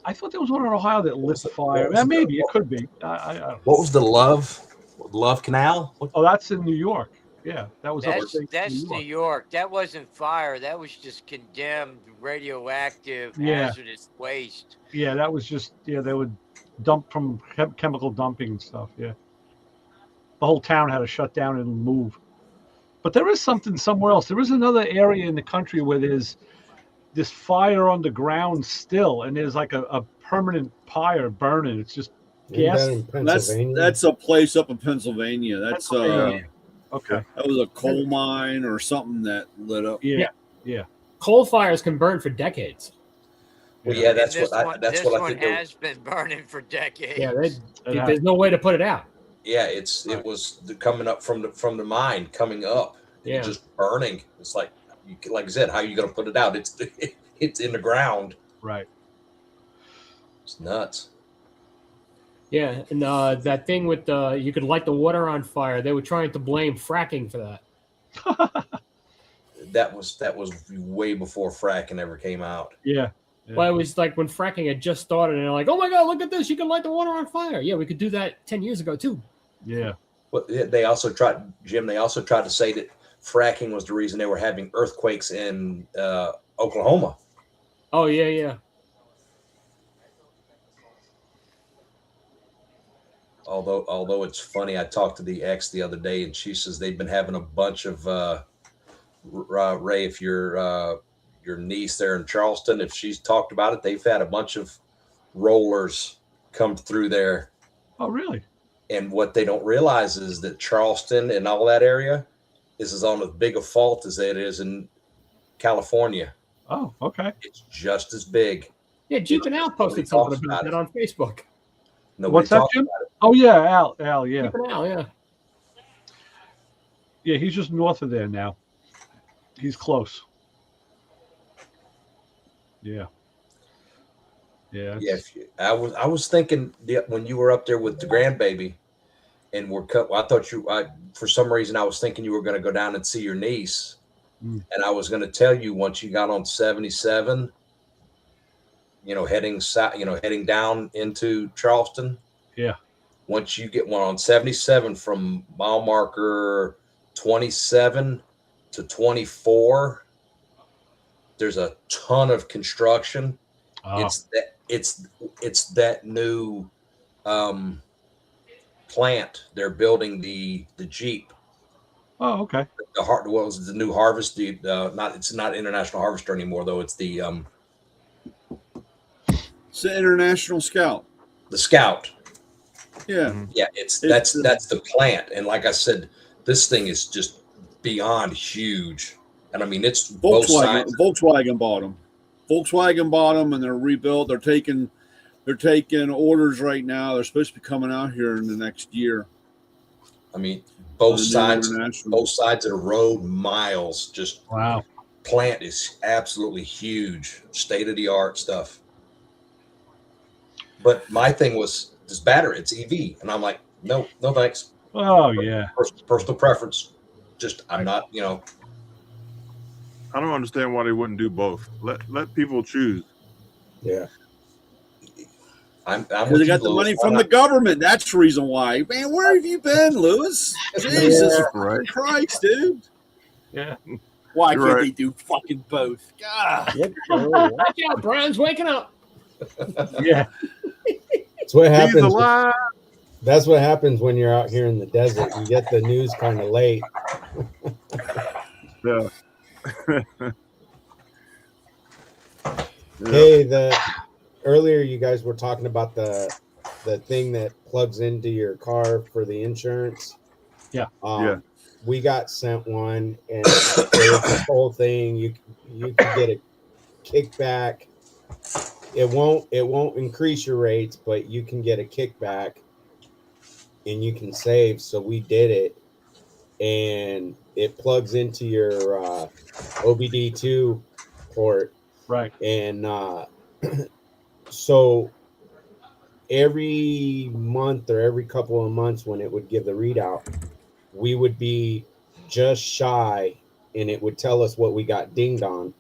[SPEAKER 2] I thought there was one in Ohio that lit
[SPEAKER 4] was it?
[SPEAKER 2] fire.
[SPEAKER 4] What was
[SPEAKER 2] Maybe
[SPEAKER 4] the-
[SPEAKER 2] it could be. I don't know.
[SPEAKER 4] What was the Love Canal?
[SPEAKER 2] Oh, that's in New York. Yeah, that was
[SPEAKER 3] That's
[SPEAKER 2] upstate
[SPEAKER 3] New York. That wasn't fire. That was just condemned radioactive
[SPEAKER 2] Yeah.
[SPEAKER 3] hazardous waste.
[SPEAKER 2] Yeah, that was just they would dump from chemical dumping and stuff. Yeah, the whole town had to shut down and move. But there is something somewhere else. There is another area in the country where there's this fire on the ground still, and there's like a permanent fire burning. It's just gas.
[SPEAKER 7] Isn't that in Pennsylvania?
[SPEAKER 6] That's a place up in Pennsylvania. That's
[SPEAKER 2] Pennsylvania. Okay.
[SPEAKER 6] that was a coal mine or something that lit up.
[SPEAKER 2] Yeah.
[SPEAKER 5] Coal fires can burn for decades.
[SPEAKER 4] Well, yeah, that's
[SPEAKER 3] And
[SPEAKER 4] what
[SPEAKER 3] this
[SPEAKER 4] I
[SPEAKER 3] one
[SPEAKER 4] think. they-
[SPEAKER 3] has been burning for decades.
[SPEAKER 5] Yeah,
[SPEAKER 2] Yeah.
[SPEAKER 5] there's no way to put it out.
[SPEAKER 4] Yeah, it was coming up from the mine, coming up,
[SPEAKER 5] Yeah.
[SPEAKER 4] just burning. It's like I said, how are you going to put it out? It's in the ground.
[SPEAKER 2] Right.
[SPEAKER 4] It's nuts.
[SPEAKER 5] Yeah, and that thing with you could light the water on fire. They were trying to blame fracking for that.
[SPEAKER 4] That was way before fracking ever came out.
[SPEAKER 2] Yeah.
[SPEAKER 5] Well, it was like when fracking had just started, and they're like, "Oh my God, look at this! You can light the water on fire." Yeah, we could do that 10 years ago too.
[SPEAKER 2] Yeah.
[SPEAKER 4] But they also tried, Jim. They also tried to say that fracking was the reason they were having earthquakes in Oklahoma.
[SPEAKER 5] Oh yeah.
[SPEAKER 4] Although it's funny, I talked to the ex the other day, and she says they've been having a bunch of Ray, if your niece there in Charleston, if she's talked about it, they've had a bunch of rollers come through there.
[SPEAKER 2] Oh, really?
[SPEAKER 4] And what they don't realize is that Charleston and all that area is on as big a fault as it is in California.
[SPEAKER 2] Oh, okay.
[SPEAKER 4] It's just as big.
[SPEAKER 5] Yeah, Jeep and Al posted
[SPEAKER 4] Nobody
[SPEAKER 5] something
[SPEAKER 4] talks
[SPEAKER 5] about
[SPEAKER 4] about
[SPEAKER 5] that on Facebook.
[SPEAKER 4] Nobody
[SPEAKER 2] What's that,
[SPEAKER 4] talks
[SPEAKER 2] Jim?
[SPEAKER 4] about it.
[SPEAKER 2] Oh, yeah, Al, yeah.
[SPEAKER 5] Jeep and Al, yeah.
[SPEAKER 2] Yeah, he's just north of there now. He's close. Yeah. Yeah.
[SPEAKER 4] Yeah, I was thinking when you were up there with the grandbaby, and I thought for some reason I was thinking you were going to go down and see your niece, and I was going to tell you once you got on 77, heading south, heading down into Charleston.
[SPEAKER 2] Yeah.
[SPEAKER 4] Once you get one on 77 from mile marker 27 to 24, there's a ton of construction.
[SPEAKER 2] Oh.
[SPEAKER 4] It's that new plant they're building, the Jeep.
[SPEAKER 2] Oh, okay.
[SPEAKER 4] What was the new Harvest? It's not International Harvester anymore though. It's the
[SPEAKER 6] International Scout.
[SPEAKER 4] The Scout.
[SPEAKER 6] Yeah.
[SPEAKER 4] Yeah, that's the plant. And like I said, this thing is just beyond huge. And I mean, it's both sides.
[SPEAKER 6] Volkswagen bought them. Volkswagen bought them, and they're rebuilt. They're taking orders right now. They're supposed to be coming out here in the next year.
[SPEAKER 4] I mean, both sides of the road, miles. Just
[SPEAKER 2] wow.
[SPEAKER 4] Plant is absolutely huge, state of the art stuff. But my thing was this battery. It's EV, and I'm like, no thanks.
[SPEAKER 2] Oh yeah.
[SPEAKER 4] Personal preference. Just I'm not.
[SPEAKER 1] I don't understand why they wouldn't do both. Let people choose.
[SPEAKER 4] Yeah. I'm
[SPEAKER 6] they got the money from the government. That's the reason why. Man, where have you been, Lewis? Jesus Christ, dude.
[SPEAKER 2] Yeah.
[SPEAKER 6] Why can't they do fucking both? God.
[SPEAKER 5] Watch out, Brian's waking up.
[SPEAKER 2] Yeah.
[SPEAKER 7] That's what
[SPEAKER 1] He's
[SPEAKER 7] happens.
[SPEAKER 1] alive.
[SPEAKER 7] That's what happens when you're out here in the desert. You get the news kind of late.
[SPEAKER 1] Yeah.
[SPEAKER 7] Hey, earlier you guys were talking about the thing that plugs into your car for the insurance.
[SPEAKER 2] Yeah.
[SPEAKER 7] We got sent one, and the whole thing you can get a kickback. It won't increase your rates, but you can get a kickback, and you can save. So we did it, and it plugs into your OBD2 port.
[SPEAKER 2] Right.
[SPEAKER 7] And so every month or every couple of months when it would give the readout, we would be just shy, and it would tell us what we got dinged on.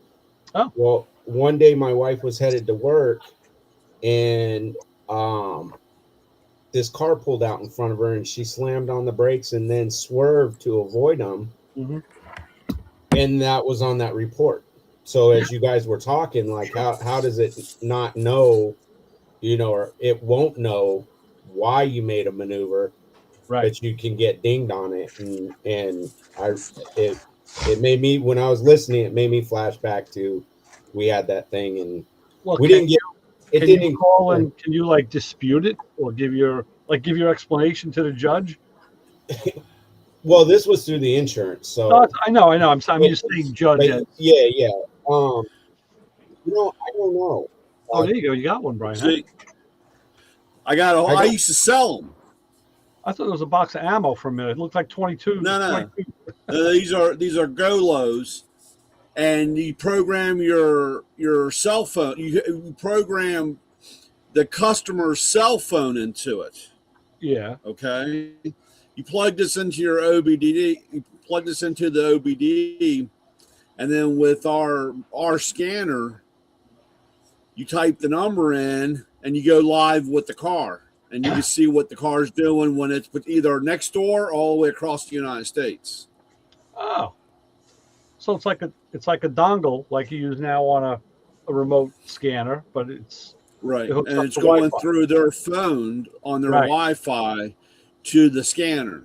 [SPEAKER 2] Oh.
[SPEAKER 7] Well, one day my wife was headed to work, and this car pulled out in front of her, and she slammed on the brakes and then swerved to avoid them.
[SPEAKER 2] Mm-hmm.
[SPEAKER 7] And that was on that report. So as you guys were talking, like how does it not know, or it won't know why you made a maneuver,
[SPEAKER 2] right?
[SPEAKER 7] But you can get dinged on it, and it made me, when I was listening, it made me flash back to we had that thing, and we didn't get it.
[SPEAKER 2] Can you call and can you dispute it or give your explanation to the judge?
[SPEAKER 7] Well, this was through the insurance, so
[SPEAKER 2] no, I know. I'm just saying judge.
[SPEAKER 7] Yeah. I don't know.
[SPEAKER 2] Oh, there you go. You got one, Brian.
[SPEAKER 6] See, I used to sell them.
[SPEAKER 2] I thought it was a box of ammo for a minute. It looked like 22.
[SPEAKER 6] No. These are Golos, and you program your cell phone. You program the customer's cell phone into it.
[SPEAKER 2] Yeah.
[SPEAKER 6] Okay. You plug this into your OBD. You plug this into the OBD, and then with our scanner, you type the number in, and you go live with the car, and you can see what the car's doing when it's either next door or all the way across the United States.
[SPEAKER 2] Oh. So it's like a dongle like you use now on a remote scanner, but it's
[SPEAKER 6] Right.
[SPEAKER 2] It hooks
[SPEAKER 6] And
[SPEAKER 2] up
[SPEAKER 6] it's
[SPEAKER 2] to
[SPEAKER 6] going
[SPEAKER 2] Wi-Fi.
[SPEAKER 6] through their phone on their
[SPEAKER 2] Right.
[SPEAKER 6] Wi-Fi to the scanner.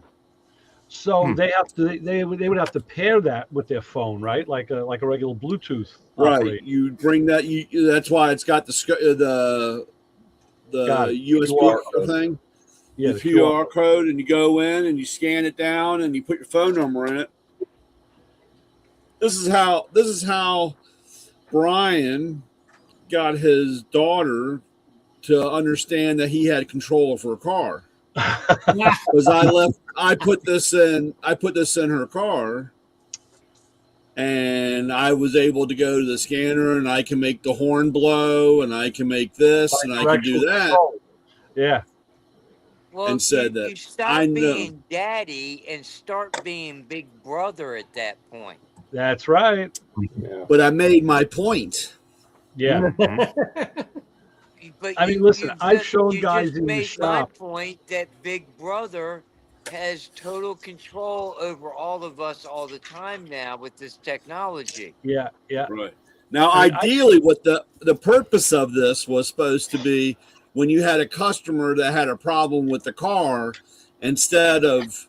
[SPEAKER 2] So
[SPEAKER 1] Hmm.
[SPEAKER 2] they have to they would have to pair that with their phone, right? Like a regular Bluetooth
[SPEAKER 6] Right.
[SPEAKER 2] operator.
[SPEAKER 6] You bring that. That's why it's got the
[SPEAKER 2] Got it.
[SPEAKER 6] USB
[SPEAKER 2] QR
[SPEAKER 4] code.
[SPEAKER 6] thing,
[SPEAKER 2] Yeah,
[SPEAKER 6] the QR code, and you go in and you scan it down and you put your phone number in it. This is how Brian got his daughter to understand that he had control of her car. Because I put this in her car, and I was able to go to the scanner, and I can make the horn blow, and I can make this, and I can do
[SPEAKER 2] Directional
[SPEAKER 6] that.
[SPEAKER 2] control. Yeah.
[SPEAKER 3] Well,
[SPEAKER 6] And said that,
[SPEAKER 3] you stop
[SPEAKER 6] I know.
[SPEAKER 3] being daddy and start being big brother at that point.
[SPEAKER 2] That's right.
[SPEAKER 7] Yeah.
[SPEAKER 6] But I made my point.
[SPEAKER 2] Yeah.
[SPEAKER 3] But
[SPEAKER 2] I mean, listen, I've
[SPEAKER 3] just-
[SPEAKER 2] shown
[SPEAKER 3] you
[SPEAKER 2] guys
[SPEAKER 3] just
[SPEAKER 2] in the
[SPEAKER 3] made
[SPEAKER 2] shop.
[SPEAKER 3] my point that big brother has total control over all of us all the time now with this technology.
[SPEAKER 2] Yeah. Yeah.
[SPEAKER 6] Right. Now,
[SPEAKER 2] I-
[SPEAKER 6] ideally, what the purpose of this was supposed to be, when you had a customer that had a problem with the car, instead of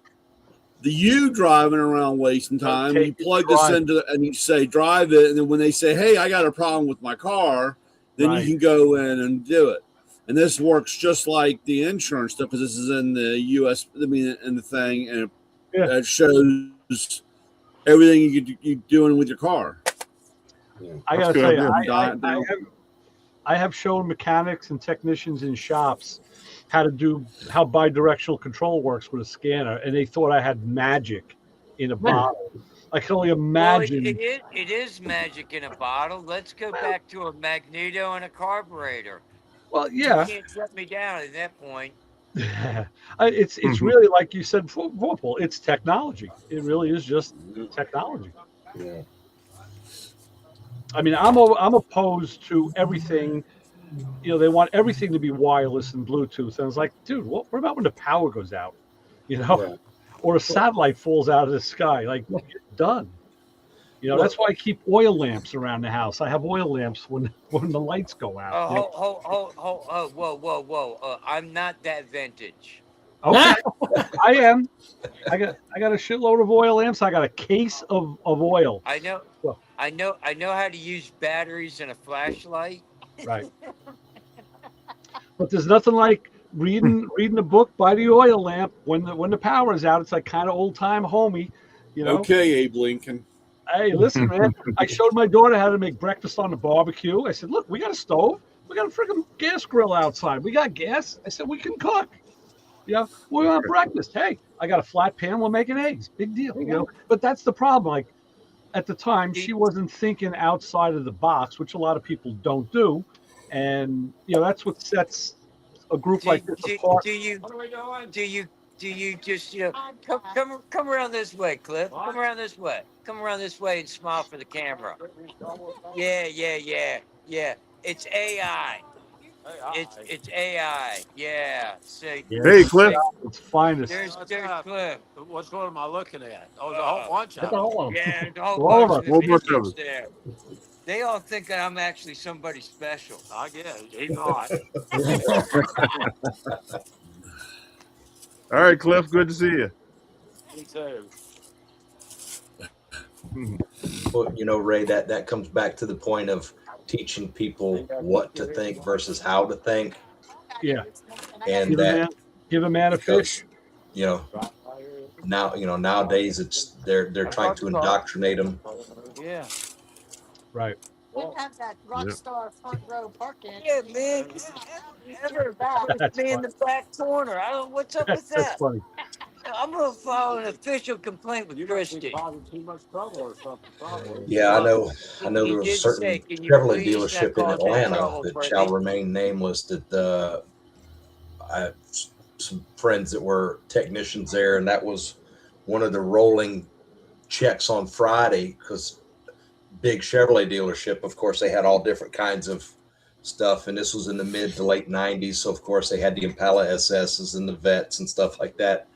[SPEAKER 6] you driving around wasting time,
[SPEAKER 2] take
[SPEAKER 6] you
[SPEAKER 2] it,
[SPEAKER 6] plug this
[SPEAKER 2] drive.
[SPEAKER 6] into and you say drive it, and then when they say, "Hey, I got a problem with my car," then
[SPEAKER 2] Right.
[SPEAKER 6] you can go in and do it. And this works just like the insurance stuff, because this is in the US. I mean, in the thing, and
[SPEAKER 2] Yeah.
[SPEAKER 6] it shows everything you're doing with your car.
[SPEAKER 2] I
[SPEAKER 1] That's
[SPEAKER 2] gotta
[SPEAKER 1] good
[SPEAKER 2] tell you,
[SPEAKER 1] idea.
[SPEAKER 2] I have shown mechanics and technicians in shops how bidirectional control works with a scanner, and they thought I had magic in a bottle. I can only
[SPEAKER 3] Well,
[SPEAKER 2] imagine.
[SPEAKER 3] it is magic in a bottle. Let's go back to a magneto and a carburetor.
[SPEAKER 2] Well,
[SPEAKER 3] You
[SPEAKER 2] yeah,
[SPEAKER 3] can't shut me down at that point.
[SPEAKER 2] it's
[SPEAKER 1] Mhm.
[SPEAKER 2] really like you said, Vorpal. It's technology. It really is just technology.
[SPEAKER 7] Yeah.
[SPEAKER 2] I mean, I'm opposed to everything. You know, they want everything to be wireless and Bluetooth, and it's like, dude, what about when the power goes out? You know,
[SPEAKER 7] Yeah.
[SPEAKER 2] or a satellite falls out of the sky? Like, you're done. You know, that's why I keep oil lamps around the house. I have oil lamps when the lights go out. You know?
[SPEAKER 3] Whoa. I'm not that vintage.
[SPEAKER 2] Okay, I am. I got a shitload of oil lamps. I got a case of oil.
[SPEAKER 3] I know
[SPEAKER 2] Well-
[SPEAKER 3] I know how to use batteries and a flashlight.
[SPEAKER 2] Right. But there's nothing like reading a book by the oil lamp when the power is out. It's like kind of old time homey, you know.
[SPEAKER 6] Okay, Abe Lincoln.
[SPEAKER 2] Hey, listen, man. I showed my daughter how to make breakfast on the barbecue. I said, look, we got a stove. We got a freaking gas grill outside. We got gas. I said, we can cook. You know, we want breakfast. Hey, I got a flat pan. We're making eggs. Big deal. You know, but that's the problem. Like at the time, she wasn't thinking outside of the box, which a lot of people don't do. And you know, that's what sets a group like this apart.
[SPEAKER 3] Do you just come around this way, Cliff? Come around this way. Come around this way and smile for the camera. Yeah. It's AI. It's AI. Yeah. See.
[SPEAKER 2] Yeah,
[SPEAKER 1] Hey, Cliff.
[SPEAKER 2] It's finest.
[SPEAKER 3] There's Cliff.
[SPEAKER 8] What am I looking at? Oh, the whole bunch
[SPEAKER 5] That's
[SPEAKER 8] of
[SPEAKER 5] all of them.
[SPEAKER 3] Yeah, the whole
[SPEAKER 2] All of
[SPEAKER 3] bunch
[SPEAKER 2] us.
[SPEAKER 1] Whole
[SPEAKER 3] of
[SPEAKER 1] bunch of
[SPEAKER 3] idiots
[SPEAKER 1] us.
[SPEAKER 3] there. They all think that I'm actually somebody special.
[SPEAKER 8] I guess. He's not.
[SPEAKER 1] All right, Cliff. Good to see you.
[SPEAKER 8] Me too.
[SPEAKER 4] Well, you know, Ray, that comes back to the point of teaching people what to think versus how to think,
[SPEAKER 2] Yeah.
[SPEAKER 4] and
[SPEAKER 2] Give a
[SPEAKER 4] that
[SPEAKER 2] man, give a man a fish.
[SPEAKER 4] you know, nowadays they're trying to indoctrinate them.
[SPEAKER 3] Yeah.
[SPEAKER 2] Right.
[SPEAKER 9] We have that rock
[SPEAKER 1] Yeah.
[SPEAKER 9] star front row parking.
[SPEAKER 3] Yeah, man.
[SPEAKER 2] That's
[SPEAKER 3] Me in the back corner. I don't. What's up with
[SPEAKER 2] That's
[SPEAKER 3] that?
[SPEAKER 2] funny.
[SPEAKER 3] I'm gonna file an official complaint with Christie.
[SPEAKER 8] Causing too much trouble or something. Probably.
[SPEAKER 4] Yeah, I know
[SPEAKER 3] He
[SPEAKER 4] there was a
[SPEAKER 3] did
[SPEAKER 4] certain
[SPEAKER 3] say, "Can you
[SPEAKER 4] Chevrolet
[SPEAKER 3] please not
[SPEAKER 4] dealership in
[SPEAKER 3] cause any
[SPEAKER 4] Atlanta
[SPEAKER 3] trouble,
[SPEAKER 4] that
[SPEAKER 3] Freddie?"
[SPEAKER 4] shall remain nameless. That I have some friends that were technicians there, and that was one of the rolling checks on Friday, because big Chevrolet dealership, of course, they had all different kinds of stuff, and this was in the mid to late 90s, so of course they had the Impala SSs and the Vets and stuff like that.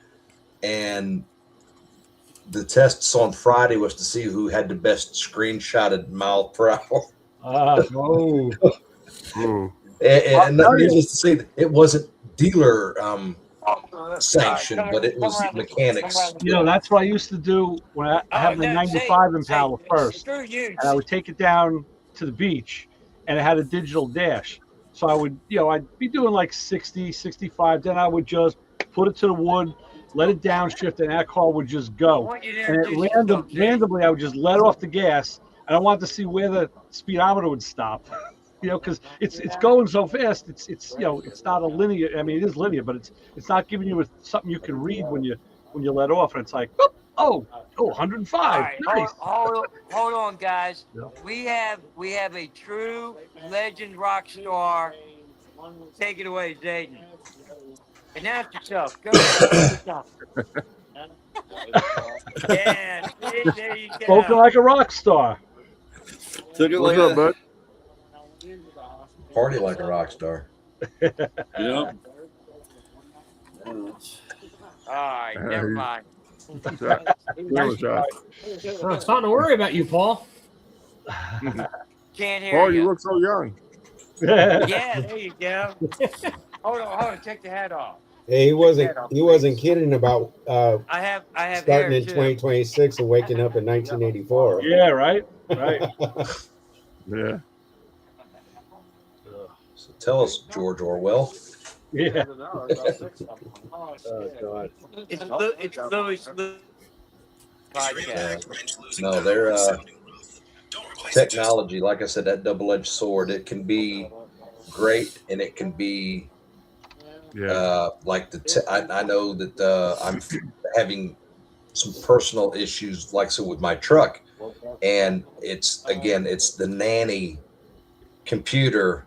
[SPEAKER 4] And the tests on Friday was to see who had the best screenshotted mile per hour.
[SPEAKER 2] Oh,
[SPEAKER 1] Ooh.
[SPEAKER 4] And needless to say, it wasn't dealer sanctioned, but it was mechanics.
[SPEAKER 2] You know, that's what I used to do when I had my 95 Impala first.
[SPEAKER 3] Screw you.
[SPEAKER 2] And I would take it down to the beach, and it had a digital dash. So I would, I'd be doing like 60, 65. Then I would just put it to the wood, let it downshift, and that car would just
[SPEAKER 3] I
[SPEAKER 2] go.
[SPEAKER 3] want you to
[SPEAKER 2] And
[SPEAKER 3] introduce
[SPEAKER 2] at
[SPEAKER 3] yourself, Jay.
[SPEAKER 2] randomly, I would just let off the gas, and I wanted to see where the speedometer would stop. Because it's going so fast. It's not a linear. I mean, it is linear, but it's not giving you something you can read when you let off, and it's like, oh, 105.
[SPEAKER 3] All right,
[SPEAKER 2] Nice.
[SPEAKER 3] hold on, guys.
[SPEAKER 2] Yeah.
[SPEAKER 3] We have a true legend rock star. Take it away, Zayden. Announce yourself. Go ahead. Yeah, see, there you go.
[SPEAKER 2] Spoken like a rock star.
[SPEAKER 6] Took it
[SPEAKER 1] What's
[SPEAKER 6] like
[SPEAKER 1] up, bud?
[SPEAKER 4] Party like a rock star.
[SPEAKER 6] Yeah.
[SPEAKER 3] All right, never mind.
[SPEAKER 1] Shot. Another shot.
[SPEAKER 5] Oh, it's starting to worry about you, Paul.
[SPEAKER 3] Can't hear
[SPEAKER 1] Oh,
[SPEAKER 3] you.
[SPEAKER 1] you look so young.
[SPEAKER 3] Yeah, there you go. Hold on, take the hat off.
[SPEAKER 7] Hey, he wasn't kidding about
[SPEAKER 3] I have
[SPEAKER 7] starting
[SPEAKER 3] hair
[SPEAKER 7] in
[SPEAKER 3] too.
[SPEAKER 7] 2026 and waking up in 1984.
[SPEAKER 2] Yeah, right.
[SPEAKER 1] Yeah.
[SPEAKER 4] So tell us, George Orwell.
[SPEAKER 2] Yeah.
[SPEAKER 8] Oh,
[SPEAKER 2] God.
[SPEAKER 3] It's Louis podcast.
[SPEAKER 4] No, they're technology. Like I said, that double-edged sword. It can be great, and it can be like I know that I'm having some personal issues, like so with my truck, and it's the nanny computer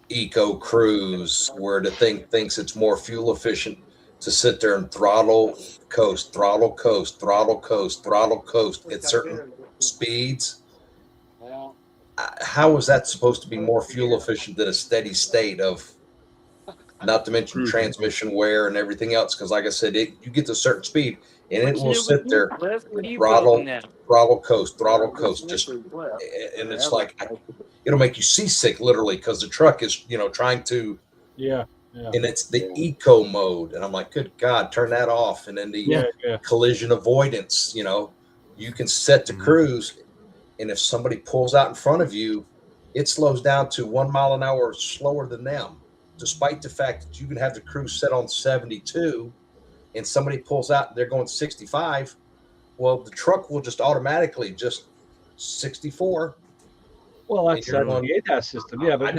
[SPEAKER 4] eco cruise where the thing thinks it's more fuel efficient to sit there and throttle coast at certain speeds. How is that supposed to be more fuel efficient than a steady state of, not to mention transmission wear and everything else? Because like I said, you get to a certain speed and it will sit there and throttle coast, just, and it's like it'll make you seasick literally because the truck is trying to, and it's the eco mode, and I'm like, good God, turn that off. And then the collision avoidance, you can set to cruise, and if somebody pulls out in front of you, it slows down to 1 mile an hour slower than them, despite the fact that you can have the cruise set on 72 and somebody pulls out and they're going 65. Well, the truck will just automatically just 64.
[SPEAKER 2] Well, that's the ADAS system. Yeah, but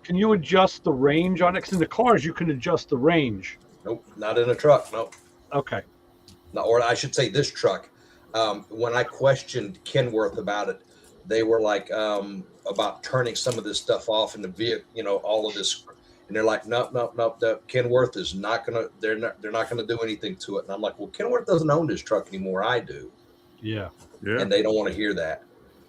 [SPEAKER 2] can you adjust the range on it? Because in the cars, you can adjust the range.
[SPEAKER 4] Nope, not in a truck. Nope.
[SPEAKER 2] Okay.
[SPEAKER 4] No, or I should say this truck. When I questioned Kenworth about it, they were like about turning some of this stuff off in the vehicle, all of this, and they're like, no. The Kenworth is not gonna. They're not gonna do anything to it. And I'm like, well, Kenworth doesn't own this truck anymore. I do.
[SPEAKER 2] Yeah.
[SPEAKER 4] And they don't want to hear that.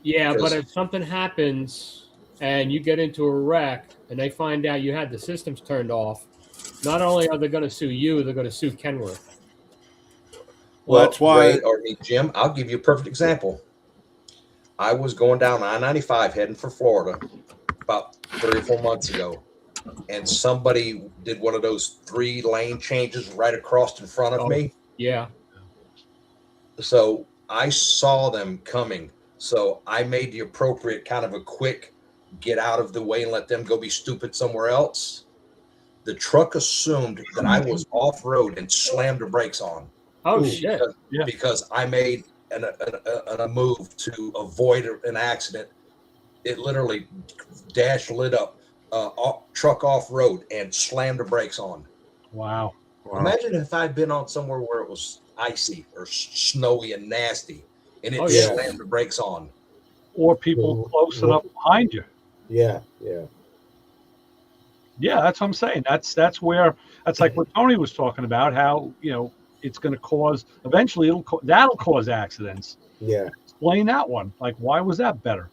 [SPEAKER 5] Yeah, but if something happens and you get into a wreck and they find out you had the systems turned off, not only are they going to sue you, they're going to sue Kenworth.
[SPEAKER 6] Well, that's why.
[SPEAKER 4] Jim, I'll give you a perfect example. I was going down I-95 heading for Florida about 3 or 4 months ago, and somebody did one of those 3-lane changes right across in front of me.
[SPEAKER 5] Yeah.
[SPEAKER 4] So I saw them coming. So I made the appropriate kind of a quick get out of the way and let them go be stupid somewhere else. The truck assumed that I was off road and slammed the brakes on.
[SPEAKER 5] Oh, shit.
[SPEAKER 4] Because I made a move to avoid an accident. It literally dash lit up, truck off road and slammed the brakes on.
[SPEAKER 2] Wow.
[SPEAKER 4] Imagine if I'd been on somewhere where it was icy or snowy and nasty, and it slammed the brakes on.
[SPEAKER 2] Or people close enough behind you.
[SPEAKER 7] Yeah.
[SPEAKER 2] Yeah, that's what I'm saying. That's like what Tony was talking about, how, it's going to cause, eventually that'll cause accidents.
[SPEAKER 7] Yeah.
[SPEAKER 2] Explain that one. Like, why was that better?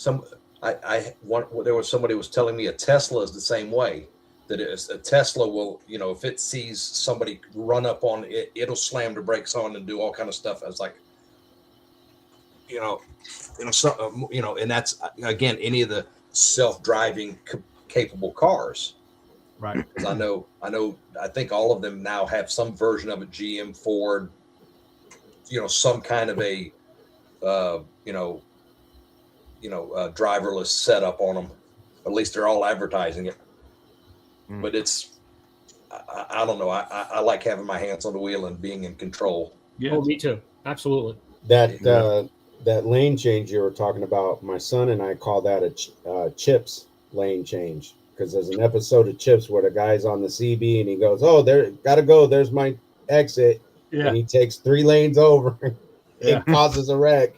[SPEAKER 4] There was somebody was telling me a Tesla is the same way. That a Tesla will, if it sees somebody run up on it, it'll slam the brakes on and do all kind of stuff. I was like, and that's again, any of the self-driving, capable cars.
[SPEAKER 2] Right.
[SPEAKER 4] Because I think all of them now have some version of a GM, Ford, some kind of a, driverless setup on them. At least they're all advertising it.
[SPEAKER 1] Mm.
[SPEAKER 4] But I don't know. I like having my hands on the wheel and being in control.
[SPEAKER 2] Yeah.
[SPEAKER 5] Oh, me too. Absolutely.
[SPEAKER 7] That lane change you were talking about, my son and I call that a Chips lane change, because there's an episode of Chips where the guy's on the CB and he goes, "Oh, there, gotta go. There's my exit,"
[SPEAKER 2] Yeah.
[SPEAKER 7] and he takes 3 lanes over.
[SPEAKER 2] Yeah.
[SPEAKER 7] It causes a wreck.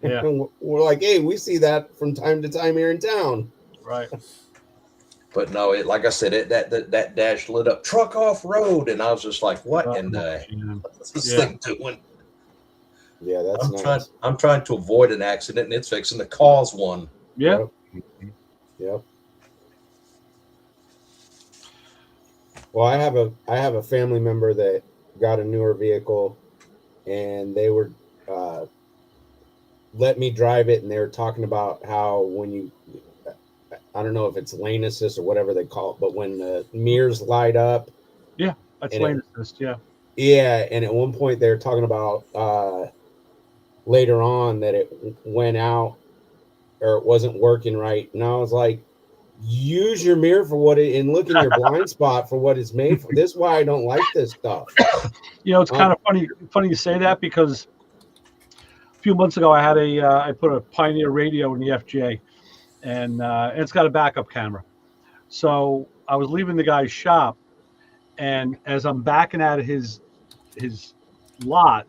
[SPEAKER 2] Yeah.
[SPEAKER 7] And we're like, "Hey, we see that from time to time here in town."
[SPEAKER 2] Right.
[SPEAKER 4] But no, like I said, that dash lit up, truck off road, and I was just like, "What in the what's this
[SPEAKER 2] Yeah.
[SPEAKER 4] thing doing?"
[SPEAKER 7] Yeah, that's nice.
[SPEAKER 4] I'm trying to avoid an accident, and it's fixing to cause one.
[SPEAKER 2] Yeah.
[SPEAKER 7] Yep. Well, I have a family member that got a newer vehicle, and they were let me drive it, and they were talking about how when you, I don't know if it's lane assist or whatever they call it, but when the mirrors light up,
[SPEAKER 2] That's
[SPEAKER 7] And
[SPEAKER 2] lane assist. Yeah.
[SPEAKER 7] yeah, and at one point they were talking about later on that it went out or it wasn't working right, and I was like, use your mirror for what it, and look in your blind spot for what it's made for. This is why I don't like this stuff.
[SPEAKER 2] It's kind of funny you say that, because a few months ago I put a Pioneer radio in the FJ, and it's got a backup camera. So I was leaving the guy's shop, and as I'm backing out of his lot,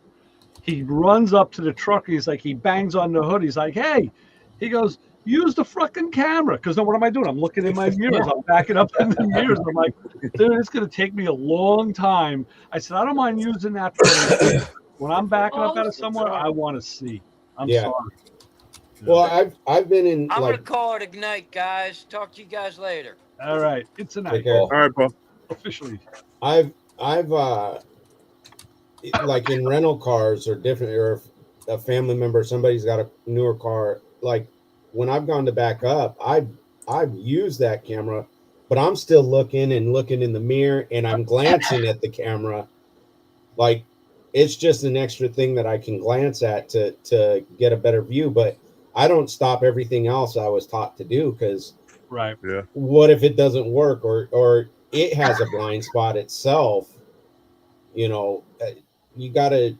[SPEAKER 2] he runs up to the truck. He's like, he bangs on the hood. He's like, "Hey," he goes, "use the fucking camera." Because then what am I doing? I'm looking in my mirrors. I'm backing up in the mirrors. I'm like, dude, it's going to take me a long time. I said, I don't mind using that. When I'm backing up out of somewhere, I want to see. I'm sorry.
[SPEAKER 7] Well, I've been in
[SPEAKER 3] I'm
[SPEAKER 7] like
[SPEAKER 3] gonna call it Ignite, guys. Talk to you guys later.
[SPEAKER 2] All right. It's a night.
[SPEAKER 7] Take care.
[SPEAKER 1] All right, Paul.
[SPEAKER 2] Officially.
[SPEAKER 7] I've like in rental cars or different, or if a family member, somebody's got a newer car, like when I've gone to back up, I've used that camera, but I'm still looking in the mirror, and I'm glancing at the camera. Like, it's just an extra thing that I can glance at to get a better view, but I don't stop everything else I was taught to do, because
[SPEAKER 2] Right.
[SPEAKER 1] Yeah.
[SPEAKER 7] what if it doesn't work, or it has a blind spot itself? You gotta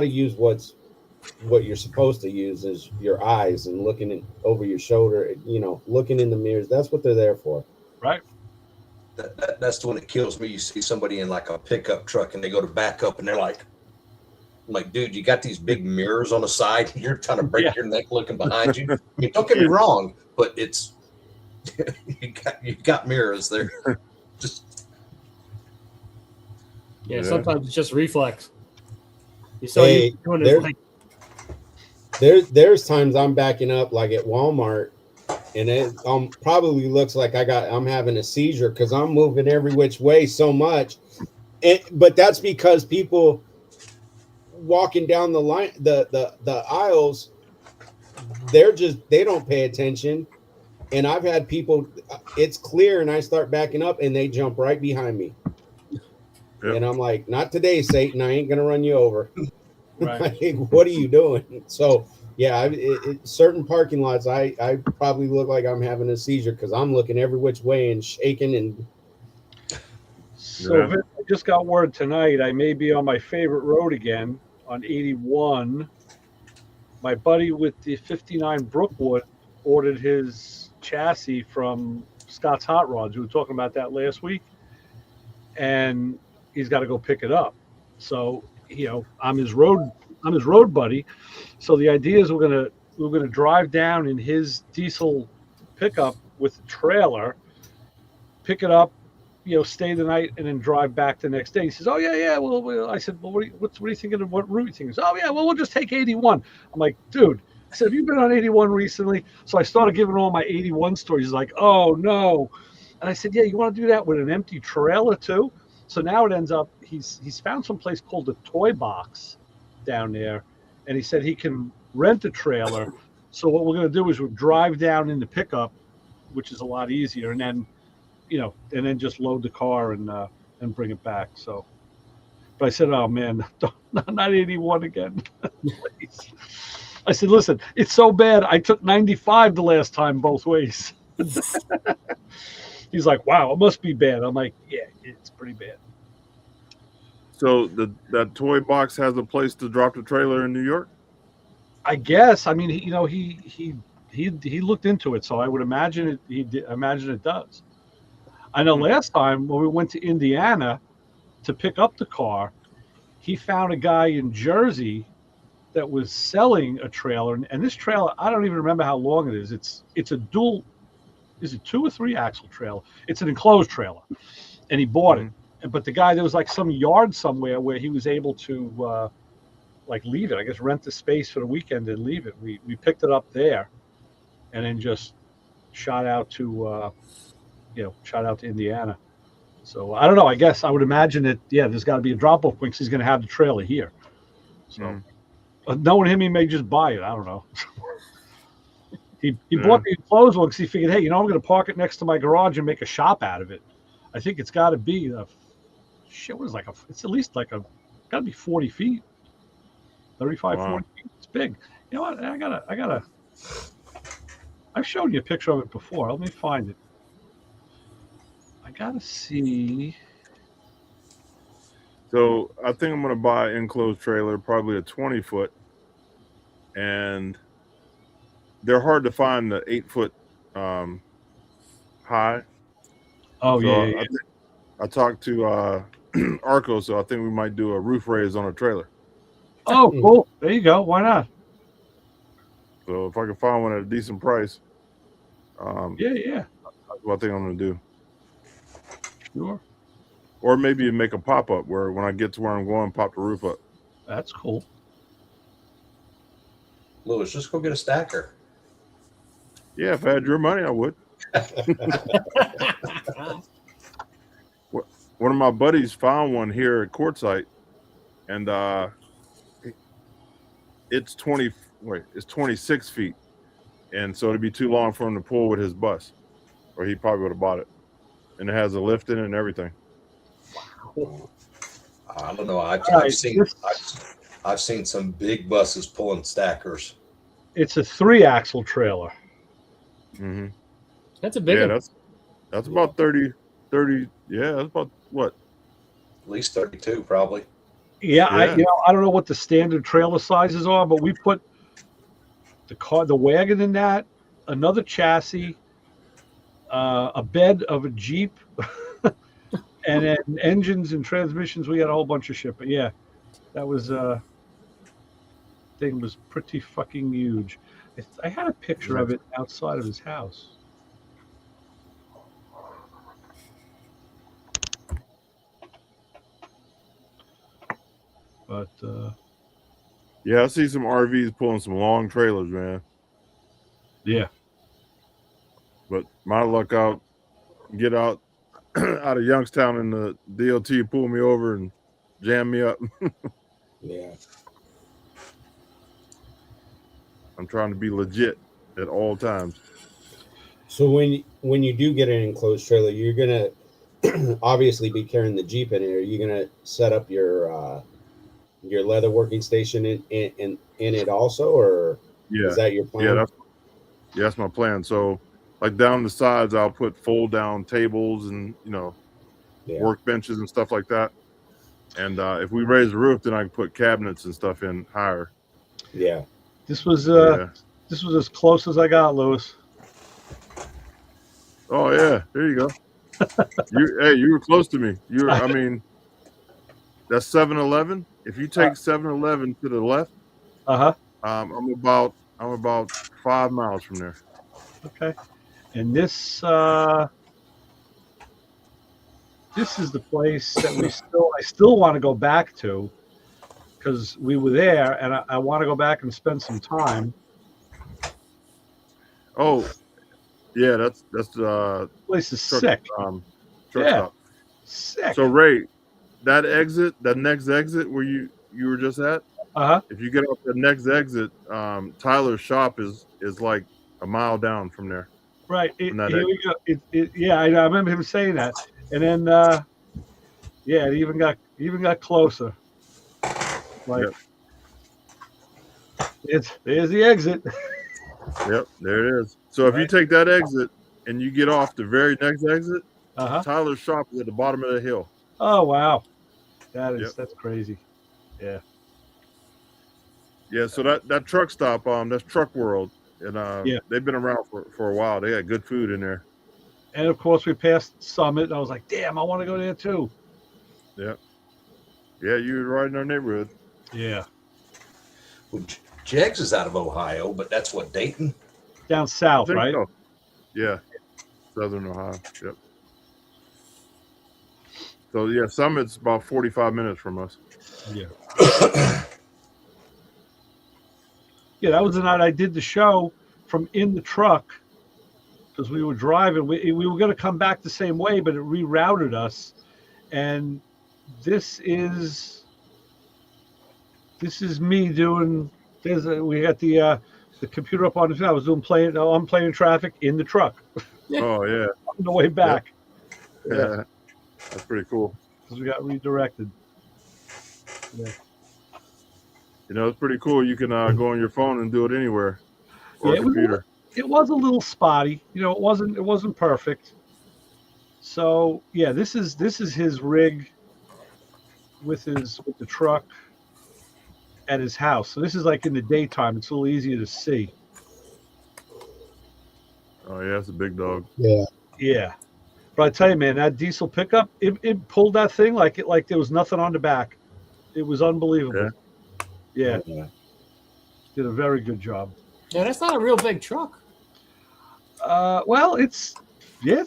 [SPEAKER 7] use what you're supposed to use, is your eyes and looking over your shoulder, looking in the mirrors. That's what they're there for.
[SPEAKER 2] Right.
[SPEAKER 4] That's the one that kills me. You see somebody in like a pickup truck and they go to back up and they're like, I'm like, dude, you got these big mirrors on the side. You're trying to break your neck looking behind you. I mean, don't get me wrong, but it's you got mirrors there. Just
[SPEAKER 5] Yeah,
[SPEAKER 1] Yeah.
[SPEAKER 5] sometimes it's just reflex. You saw
[SPEAKER 7] Hey,
[SPEAKER 5] you doing
[SPEAKER 7] there-
[SPEAKER 5] it like
[SPEAKER 7] There's times I'm backing up like at Walmart, and it probably looks like I'm having a seizure because I'm moving every which way so much. But that's because people walking down the line, the aisles, they don't pay attention. And I've had people, it's clear, and I start backing up, and they jump right behind me.
[SPEAKER 1] Yep.
[SPEAKER 7] And I'm like, not today, Satan. I ain't gonna run you over.
[SPEAKER 2] Right.
[SPEAKER 7] Like, what are you doing? So yeah, certain parking lots, I probably look like I'm having a seizure because I'm looking every which way and shaking. And
[SPEAKER 2] So
[SPEAKER 1] Yeah.
[SPEAKER 2] Vince, I just got word tonight I may be on my favorite road again on 81. My buddy with the 59 Brookwood ordered his chassis from Scott's Hot Rods. We were talking about that last week, and he's got to go pick it up. So I'm his road buddy. So the idea is we're gonna drive down in his diesel pickup with the trailer, pick it up, stay the night, and then drive back the next day. He says, "Oh yeah. Well," I said, "Well, what are you thinking of? What route you thinking?" "Oh yeah, well, we'll just take 81." I'm like, "Dude," I said, "Have you been on 81 recently?" So I started giving all my 81 stories. He's like, "Oh no," and I said, "Yeah, you want to do that with an empty trailer too?" So now it ends up he's found some place called the Toy Box down there, and he said he can rent a trailer. So what we're going to do is we'll drive down in the pickup, which is a lot easier. And then, and then just load the car and bring it back. So, but I said, oh man, not 81 again. Please. I said, listen, it's so bad. I took 95 the last time both ways. He's like, wow, it must be bad. I'm like, yeah, it's pretty bad.
[SPEAKER 1] So that toy box has a place to drop the trailer in New York?
[SPEAKER 2] I guess. I mean, he looked into it, so I would imagine it. Imagine it does. I know last time when we went to Indiana to pick up the car, he found a guy in Jersey that was selling a trailer, and this trailer, I don't even remember how long it is. It's a dual. Is it 2 or 3 axle trailer? It's an enclosed trailer, and he bought it. But the guy, there was like some yard somewhere where he was able to like leave it. I guess rent the space for the weekend and leave it. We picked it up there, and then just shot out to Indiana. So I don't know. I guess I would imagine that there's got to be a drop off point because he's going to have the trailer here. So knowing him, he may just buy it. I don't know. He bought the enclosed one because he figured, hey, I'm going to park it next to my garage and make a shop out of it. I think it's got to be it's at least got to be 40 feet, 35, 40 feet. It's big. You know what? I've shown you a picture of it before. Let me find it. I got to see.
[SPEAKER 1] So I think I'm going to buy an enclosed trailer, probably a 20-foot, and they're hard to find the 8-foot high.
[SPEAKER 2] Oh,
[SPEAKER 1] so
[SPEAKER 2] yeah.
[SPEAKER 1] I talked to Arco, so I think we might do a roof raise on a trailer.
[SPEAKER 2] Oh, cool. There you go. Why not?
[SPEAKER 1] So if I can find one at a decent price,
[SPEAKER 2] yeah.
[SPEAKER 1] that's what I think I'm going to do.
[SPEAKER 2] Sure.
[SPEAKER 1] Or maybe make a pop-up where when I get to where I'm going, pop the roof up.
[SPEAKER 2] That's cool.
[SPEAKER 4] Louis, just go get a stacker.
[SPEAKER 1] Yeah, if I had your money, I would. One of my buddies found one here at Quartzsite, and it's 26 feet, and so it'd be too long for him to pull with his bus, or he probably would have bought it. And it has a lift in it and everything.
[SPEAKER 4] I don't know. I've seen some big buses pulling stackers.
[SPEAKER 2] It's a 3-axle trailer.
[SPEAKER 1] Mm-hmm.
[SPEAKER 5] That's a big one.
[SPEAKER 1] That's about 30. Yeah, that's about what?
[SPEAKER 4] At least 32, probably.
[SPEAKER 2] Yeah. I don't know what the standard trailer sizes are, but we put the wagon in that, another chassis, a bed of a Jeep, and then engines and transmissions. We got a whole bunch of shit. But yeah, that was thing was pretty fucking huge. I had a picture of it outside of his house. But
[SPEAKER 1] yeah, I see some RVs pulling some long trailers, man.
[SPEAKER 2] Yeah.
[SPEAKER 1] But my luck, I'll get out of Youngstown and the DOT pull me over and jam me up.
[SPEAKER 7] Yeah.
[SPEAKER 1] I'm trying to be legit at all times.
[SPEAKER 7] So when you do get an enclosed trailer, you're gonna obviously be carrying the Jeep in it. Are you gonna set up your leather working station in it also, or is that your plan?
[SPEAKER 1] Yeah, that's my plan. So like down the sides, I'll put fold down tables and workbenches and stuff like that. And if we raise the roof, then I can put cabinets and stuff in higher.
[SPEAKER 7] Yeah.
[SPEAKER 2] This was as close as I got, Louis.
[SPEAKER 1] Oh yeah, there you go. You were close to me. I mean, that's 7-Eleven. If you take 7-Eleven to the left, I'm about 5 miles from there.
[SPEAKER 2] Okay, and this is the place that I still want to go back to because we were there, and I want to go back and spend some time.
[SPEAKER 1] Oh, yeah, that's the
[SPEAKER 2] place is
[SPEAKER 1] truck,
[SPEAKER 2] sick.
[SPEAKER 1] Truck
[SPEAKER 2] stop.
[SPEAKER 1] Sick. So Ray, that next exit where you were just at, if you get off the next exit, Tyler's shop is like a mile down from there.
[SPEAKER 2] Right.
[SPEAKER 1] Not
[SPEAKER 2] Here we go. Yeah, I remember him saying that. And then, yeah, it even got closer. Like, there's the exit.
[SPEAKER 1] Yep, there it is. So if you take that exit and you get off the very next exit, Tyler's shop is at the bottom of the hill.
[SPEAKER 2] Oh wow, that's crazy. Yeah.
[SPEAKER 1] Yeah, so that truck stop, that's Truck World, and they've been around for a while. They got good food in there.
[SPEAKER 2] And of course, we passed Summit, and I was like, "Damn, I want to go there too."
[SPEAKER 1] Yeah, yeah, you were right in our neighborhood.
[SPEAKER 2] Yeah,
[SPEAKER 4] Well, Jegs is out of Ohio, but that's what, Dayton?
[SPEAKER 2] down south,
[SPEAKER 1] I think
[SPEAKER 2] right?
[SPEAKER 1] so. Yeah, Southern Ohio. Yep. So yeah, Summit's about 45 minutes from us.
[SPEAKER 2] Yeah. Yeah, that was the night I did the show from in the truck because we were driving. We were going to come back the same way, but it rerouted us. And this is me doing. We got the computer up on the. I was doing I'm playing traffic in the truck.
[SPEAKER 1] Oh yeah.
[SPEAKER 2] On the way back.
[SPEAKER 1] Yep. Yeah, that's pretty cool.
[SPEAKER 2] Because we got redirected. Yeah.
[SPEAKER 1] You know, it's pretty cool. You can go on your phone and do it anywhere, or
[SPEAKER 2] Yeah,
[SPEAKER 1] computer.
[SPEAKER 2] It was a little spotty. You know, it wasn't perfect. So yeah, this is his rig with the truck at his house. So this is like in the daytime. It's a little easier to see.
[SPEAKER 1] Oh yeah, it's a big dog.
[SPEAKER 7] Yeah.
[SPEAKER 2] Yeah. But I tell you, man, that diesel pickup, it pulled that thing like there was nothing on the back. It was unbelievable. Yeah. Did a very good job.
[SPEAKER 5] Yeah, that's not a real big truck.
[SPEAKER 2] Well, it's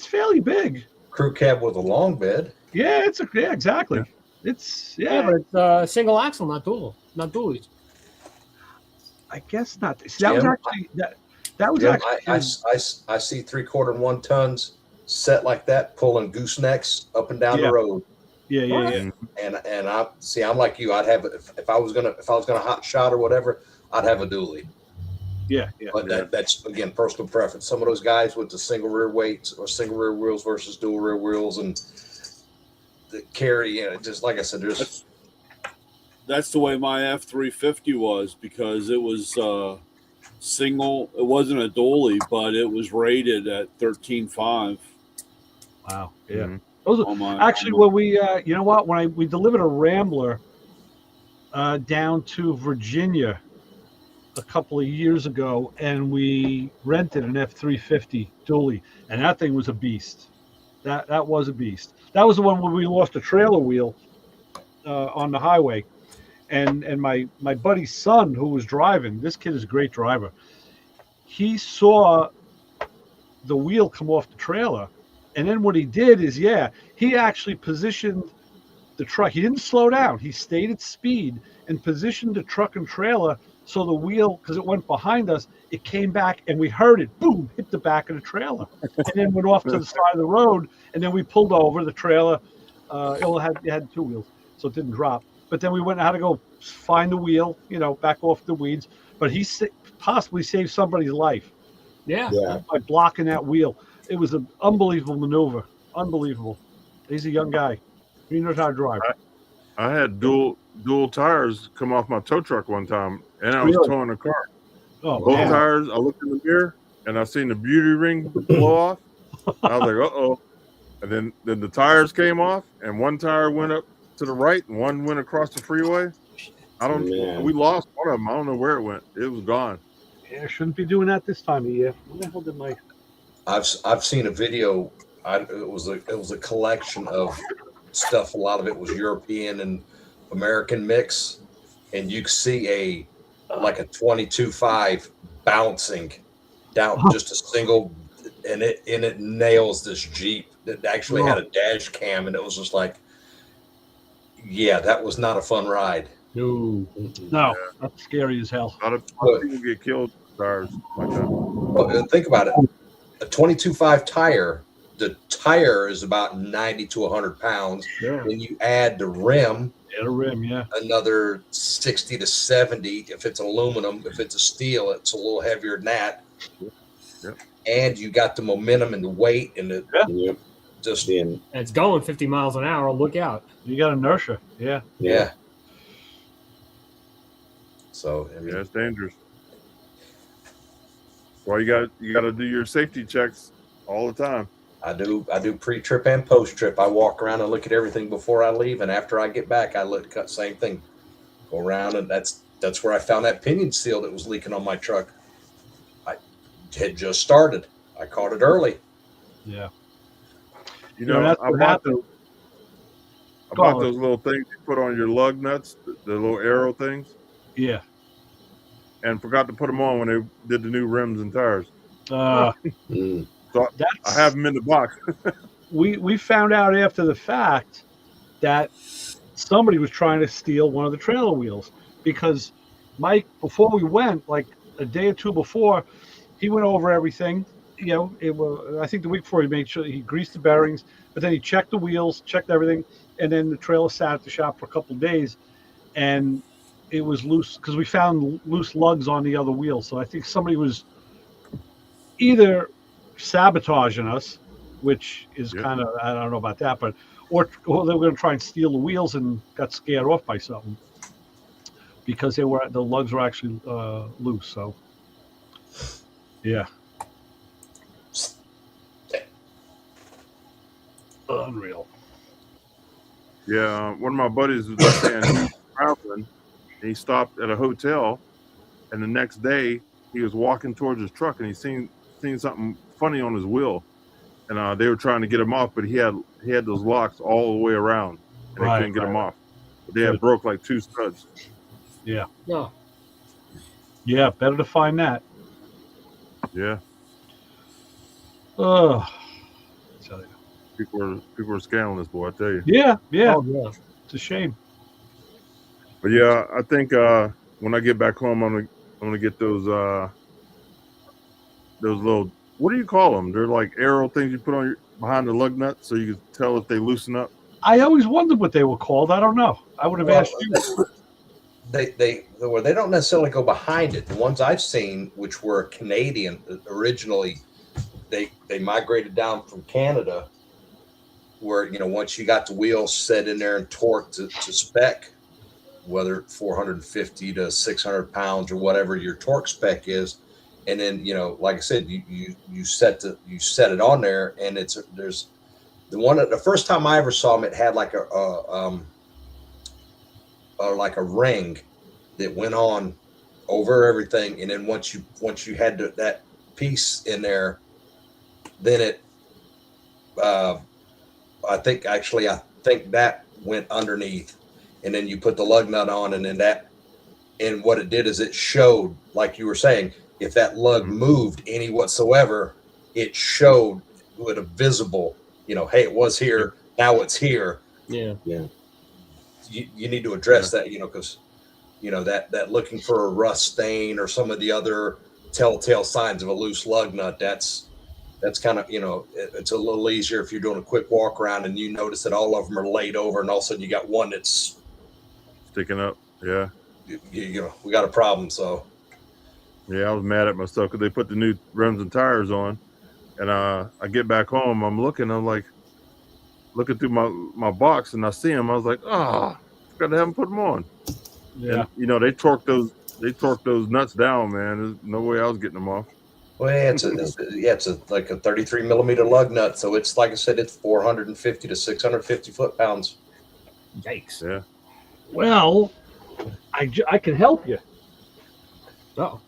[SPEAKER 2] fairly big.
[SPEAKER 4] Crew cab with a long bed.
[SPEAKER 2] Yeah, exactly. It's
[SPEAKER 5] but it's single axle, not dualies.
[SPEAKER 2] I guess not. See, that was
[SPEAKER 4] Jim,
[SPEAKER 2] actually that was
[SPEAKER 4] Jim,
[SPEAKER 2] actually.
[SPEAKER 4] I see 3/4 and 1 tons set like that, pulling goosenecks up and down the road.
[SPEAKER 2] Yeah.
[SPEAKER 4] And I'm like you. I'd have if I was gonna hot shot or whatever, I'd have a dually.
[SPEAKER 2] Yeah.
[SPEAKER 4] But that's again personal preference. Some of those guys with the single rear weights or single rear wheels versus dual rear wheels and the carry, just like I said,
[SPEAKER 6] that's the way my F-350 was because it was single. It wasn't a dually, but it was rated at 13.5.
[SPEAKER 2] Wow. Yeah.
[SPEAKER 6] Mm-hmm.
[SPEAKER 2] Those are, actually, when we, you know what? When we delivered a Rambler down to Virginia a couple of years ago, and we rented an F-350 dually, and that thing was a beast. That was a beast. That was the one where we lost a trailer wheel on the highway, and my buddy's son who was driving. This kid is a great driver. He saw the wheel come off the trailer. And then what he did is, he actually positioned the truck. He didn't slow down. He stayed at speed and positioned the truck and trailer so the wheel, because it went behind us, it came back and we heard it, boom, hit the back of the trailer. And then went off to the side of the road. And then we pulled over the trailer. It had 2 wheels, so it didn't drop. But then we went and had to go find the wheel, back off the weeds. But he possibly saved somebody's life.
[SPEAKER 5] Yeah.
[SPEAKER 2] By blocking that wheel. It was an unbelievable maneuver. Unbelievable. He's a young guy. He knows how to drive.
[SPEAKER 1] I had dual tires come off my tow truck one time, and I was towing a car.
[SPEAKER 2] Oh,
[SPEAKER 1] both tires. I looked in the mirror, and I seen the beauty ring blow off. I was like, "Uh-oh!" And then the tires came off, and one tire went up to the right, and one went across the freeway. We lost one of them. I don't know where it went. It was gone.
[SPEAKER 2] Yeah, shouldn't be doing that this time of year. Where the hell did my?
[SPEAKER 4] I've seen a video. It was a collection of stuff. A lot of it was European and American mix, and you could see a 22.5 bouncing down just a single, and it nails this Jeep that actually had a dash cam, and it was just like, yeah, that was not a fun ride.
[SPEAKER 2] No, that's scary as hell.
[SPEAKER 1] A lot of people get killed with tires like that.
[SPEAKER 4] Well, think about it. A 22.5 tire, the tire is about 90 to 100 pounds.
[SPEAKER 2] Yeah.
[SPEAKER 4] When you add the rim,
[SPEAKER 2] another
[SPEAKER 4] 60 to 70. If it's aluminum, if it's a steel, it's a little heavier than that.
[SPEAKER 1] Yep.
[SPEAKER 4] and you got the momentum and the weight and the
[SPEAKER 7] Yep.
[SPEAKER 4] just
[SPEAKER 7] Then,
[SPEAKER 5] And it's going 50 miles an hour. Look out.
[SPEAKER 2] You got inertia. Yeah.
[SPEAKER 4] yeah. So I mean,
[SPEAKER 1] Yeah, it's dangerous. Well, you got to do your safety checks all the time.
[SPEAKER 4] I do pre-trip and post-trip. I walk around and look at everything before I leave, and after I get back, I look at same thing. Go around, and that's where I found that pinion seal that was leaking on my truck. I had just started. I caught it early.
[SPEAKER 2] Yeah.
[SPEAKER 1] You
[SPEAKER 2] know,
[SPEAKER 1] know,
[SPEAKER 2] that's
[SPEAKER 1] I
[SPEAKER 2] what
[SPEAKER 1] bought
[SPEAKER 2] happened.
[SPEAKER 1] those. I
[SPEAKER 2] Go
[SPEAKER 1] bought
[SPEAKER 2] on.
[SPEAKER 1] those little things you put on your lug nuts, the little arrow things,
[SPEAKER 2] Yeah.
[SPEAKER 1] and forgot to put them on when they did the new rims and tires.
[SPEAKER 7] mm,
[SPEAKER 1] So
[SPEAKER 2] That's,
[SPEAKER 1] I have them in the box.
[SPEAKER 2] we found out after the fact that somebody was trying to steal one of the trailer wheels because Mike, before we went, like a day or two before, he went over everything. You know, it was, I think the week before he made sure he greased the bearings, but then he checked the wheels, checked everything, and then the trailer sat at the shop for a couple of days, and it was loose because we found loose lugs on the other wheel. So I think somebody was either sabotaging us, which is
[SPEAKER 1] Yep.
[SPEAKER 2] kind of, I don't know about that, but or they were going to try and steal the wheels and got scared off by something because the lugs were actually loose. So yeah, unreal.
[SPEAKER 1] Yeah, one of my buddies was just saying he was traveling, and he stopped at a hotel, and the next day he was walking towards his truck, and he seen something funny on his wheel, and they were trying to get him off, but he had those locks all the way around, and they couldn't get him off. But they had
[SPEAKER 2] Good.
[SPEAKER 1] broke like 2 studs.
[SPEAKER 2] Yeah,
[SPEAKER 5] No.
[SPEAKER 2] yeah, better to find that.
[SPEAKER 1] Yeah,
[SPEAKER 2] Oh, tell you.
[SPEAKER 1] people are scamming this boy, I tell you.
[SPEAKER 2] Yeah, yeah,
[SPEAKER 5] Oh, yeah.
[SPEAKER 2] it's a shame.
[SPEAKER 1] But yeah, I think when I get back home, I'm gonna get those little, what do you call them? They're like arrow things you put on behind the lug nut so you can tell if they loosen up.
[SPEAKER 2] I always wondered what they were called. I don't know. I would have
[SPEAKER 4] Well,
[SPEAKER 2] asked you.
[SPEAKER 4] They don't necessarily go behind it. The ones I've seen, which were Canadian originally, they migrated down from Canada, where once you got the wheels set in there and torqued to spec, whether 450 to 600 pounds or whatever your torque spec is, and then like I said, you set it on there, and there's the first time I ever saw them, it had like a ring that went on over everything, and then once you had that piece in there, then it I think that went underneath, and then you put the lug nut on, and then and what it did is it showed, like you were saying, if that lug moved any whatsoever, it showed with a visible, hey, it was here, now it's here.
[SPEAKER 5] Yeah.
[SPEAKER 4] You need to address that, because that looking for a rust stain or some of the other telltale signs of a loose lug nut, that's kind of, it's a little easier if you're doing a quick walk around and you notice that all of them are laid over, and all of a sudden you got one that's
[SPEAKER 1] Sticking up. Yeah.
[SPEAKER 4] We got a problem. So
[SPEAKER 1] Yeah, I was mad at myself because they put the new rims and tires on, and I get back home, I'm looking through my box, and I see them. I was like, forgot to have them put them on.
[SPEAKER 2] Yeah.
[SPEAKER 1] And, they torqued those nuts down, man. There's no way I was getting them off.
[SPEAKER 4] well, it's like a 33 millimeter lug nut. So it's, like I said, it's 450 to 650 foot pounds.
[SPEAKER 5] Yikes.
[SPEAKER 1] Yeah.
[SPEAKER 2] Well, I can help you
[SPEAKER 5] Oh.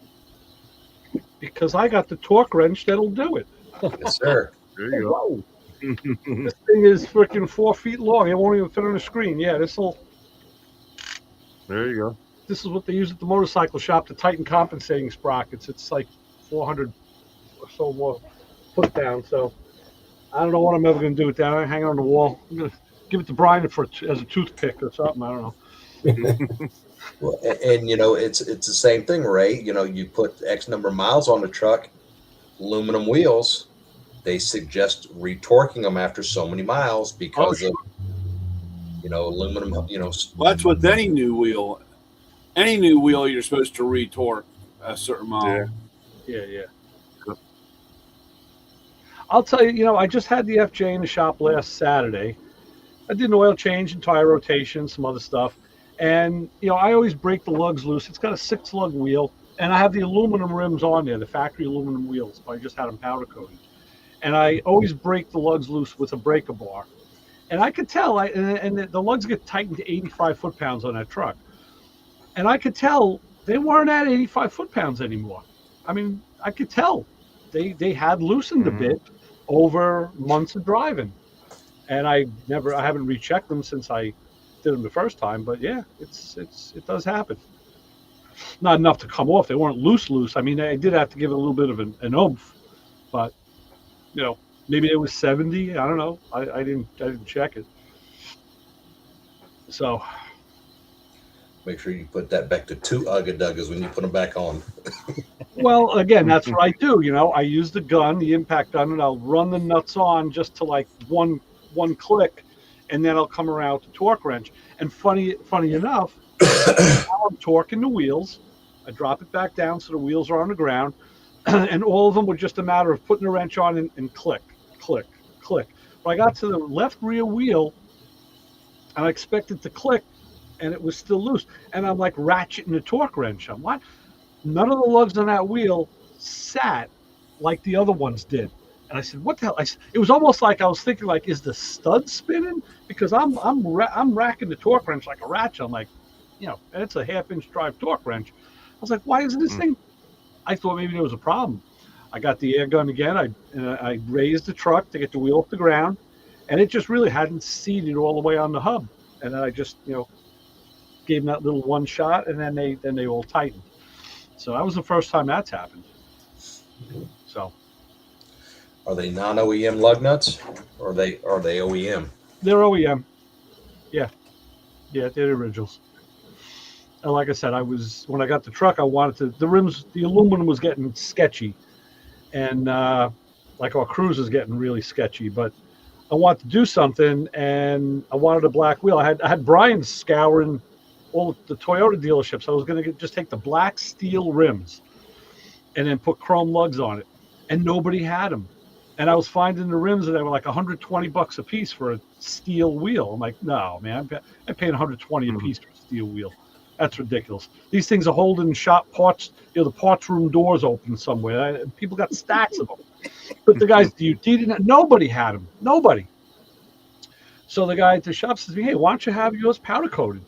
[SPEAKER 2] because I got the torque wrench that'll do it.
[SPEAKER 4] Yes, sir.
[SPEAKER 1] There you go.
[SPEAKER 2] Whoa. This thing is freaking 4 feet long. It won't even fit on the screen. Yeah, this
[SPEAKER 1] There you go.
[SPEAKER 2] is what they use at the motorcycle shop to tighten compensating sprockets. It's like 400 or so more foot down. So I don't know what I'm ever going to do with that. I hang it on the wall. I'm going to give it to Brian as a toothpick or something. I don't know.
[SPEAKER 4] Well, and it's the same thing, Ray. You put X number of miles on the truck, aluminum wheels. They suggest retorquing them after so many miles because of aluminum.
[SPEAKER 6] Well, that's with any new wheel. Any new wheel, you're supposed to retorque a certain mile.
[SPEAKER 1] Yeah.
[SPEAKER 2] Yeah. I'll tell you, I just had the FJ in the shop last Saturday. I did an oil change and tire rotation, some other stuff. And, I always break the lugs loose. It's got a 6-lug wheel, and I have the aluminum rims on there, the factory aluminum wheels. But I just had them powder coated. And I always break the lugs loose with a breaker bar. And I could tell, and the lugs get tightened to 85 foot-pounds on that truck. And I could tell they weren't at 85 foot-pounds anymore. I mean, I could tell they had loosened a bit over months of driving. And I haven't rechecked them since I did them the first time. But yeah, it does happen. Not enough to come off. They weren't loose. I mean, I did have to give it a little bit of an oomph, but maybe it was 70. I don't know. I didn't check it. So
[SPEAKER 4] Make sure you put that back to 2 Ugga when you put them back on.
[SPEAKER 2] well, again, that's what I do. I use the gun, the impact gun, and I'll run the nuts on just to like one click, and then I'll come around with the torque wrench. And funny enough, now I'm torquing the wheels. I drop it back down so the wheels are on the ground, and all of them were just a matter of putting the wrench on and click, click, click. But I got to the left rear wheel, and I expected to click, and it was still loose. And I'm like ratcheting the torque wrench. I'm what? None of the lugs on that wheel sat like the other ones did. And I said, what the hell? It was almost like I was thinking, like, is the stud spinning? Because I'm racking the torque wrench like a ratchet. I'm like, and it's a 1/2-inch drive torque wrench. I was like, why isn't this thing? I thought maybe there was a problem. I got the air gun again. I raised the truck to get the wheel off the ground, and it just really hadn't seated all the way on the hub. And then I just, gave them that little one shot, and then they all tightened. So that was the first time that's happened. So
[SPEAKER 4] Are they non-OEM lug nuts, or are they OEM?
[SPEAKER 2] they're OEM. Yeah, they're the originals. And like I said, when I got the truck, I wanted the rims, the aluminum was getting sketchy, and like our Cruiser's getting really sketchy. But I wanted to do something, and I wanted a black wheel. I had Brian scouring all the Toyota dealerships. I was going to just take the black steel rims and then put chrome lugs on it, and nobody had them. And I was finding the rims that were like $120 a piece for a steel wheel. I'm like, no, man, I'm paying $120 a piece for a steel wheel. That's ridiculous. These things are holding shop parts. The parts room doors open somewhere. People got stacks of them. But the guys, nobody had them. Nobody. So the guy at the shop says to me, hey, why don't you have yours powder coated?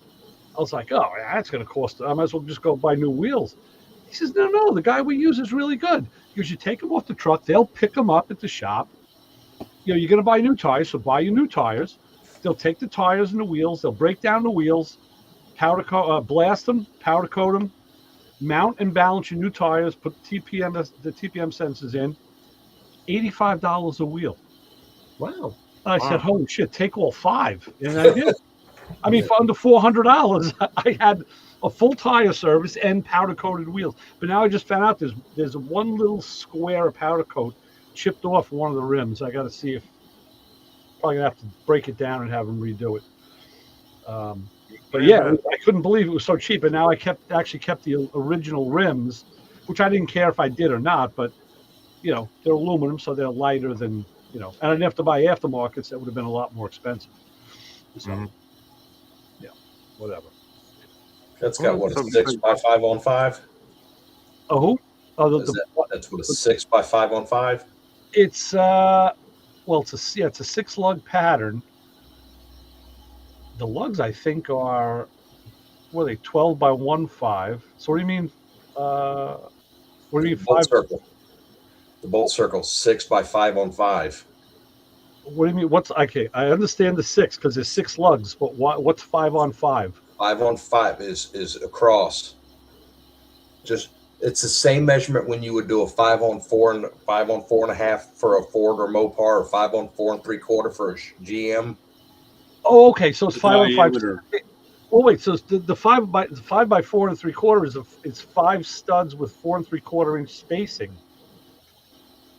[SPEAKER 2] I was like, oh, that's going to cost. I might as well just go buy new wheels. He says, no, the guy we use is really good. Because you take them off the truck, they'll pick them up at the shop. You're going to buy new tires, so buy your new tires. They'll take the tires and the wheels. They'll break down the wheels, blast them, powder coat them, mount and balance your new tires, put the TPM sensors in. $85 a wheel.
[SPEAKER 5] Wow.
[SPEAKER 2] I said, holy shit, take all 5. And I did. I mean, for under $400, I had a full tire service and powder coated wheels. But now I just found out there's one little square of powder coat chipped off one of the rims. I got to see if probably gonna have to break it down and have them redo it. But yeah, I couldn't believe it was so cheap. And now I actually kept the original rims, which I didn't care if I did or not. But they're aluminum, so they're lighter than and I didn't have to buy aftermarkets. That would have been a lot more expensive. So yeah, whatever.
[SPEAKER 4] That's got what, a 6x5 on 5?
[SPEAKER 2] Oh, who? Oh,
[SPEAKER 4] That's what a 6x5 on 5.
[SPEAKER 2] It's it's a 6-lug pattern. The lugs I think are 12 by 1.5. So what do you mean? What do you mean 5?
[SPEAKER 4] Circle. The bolt circle 6x5 on 5.
[SPEAKER 2] What do you mean? Okay? I understand the 6 because there's 6 lugs, but what's 5 on 5?
[SPEAKER 4] 5 on 5 is across. It's the same measurement when you would do a 5 on 4 and 5 on 4.5 for a Ford or Mopar, or 5 on 4 3/4 for a GM.
[SPEAKER 2] Oh, okay. So it's 5 on 5. Oh wait, so the 5 by 4 3/4 is 5 studs with 4 3/4 inch spacing.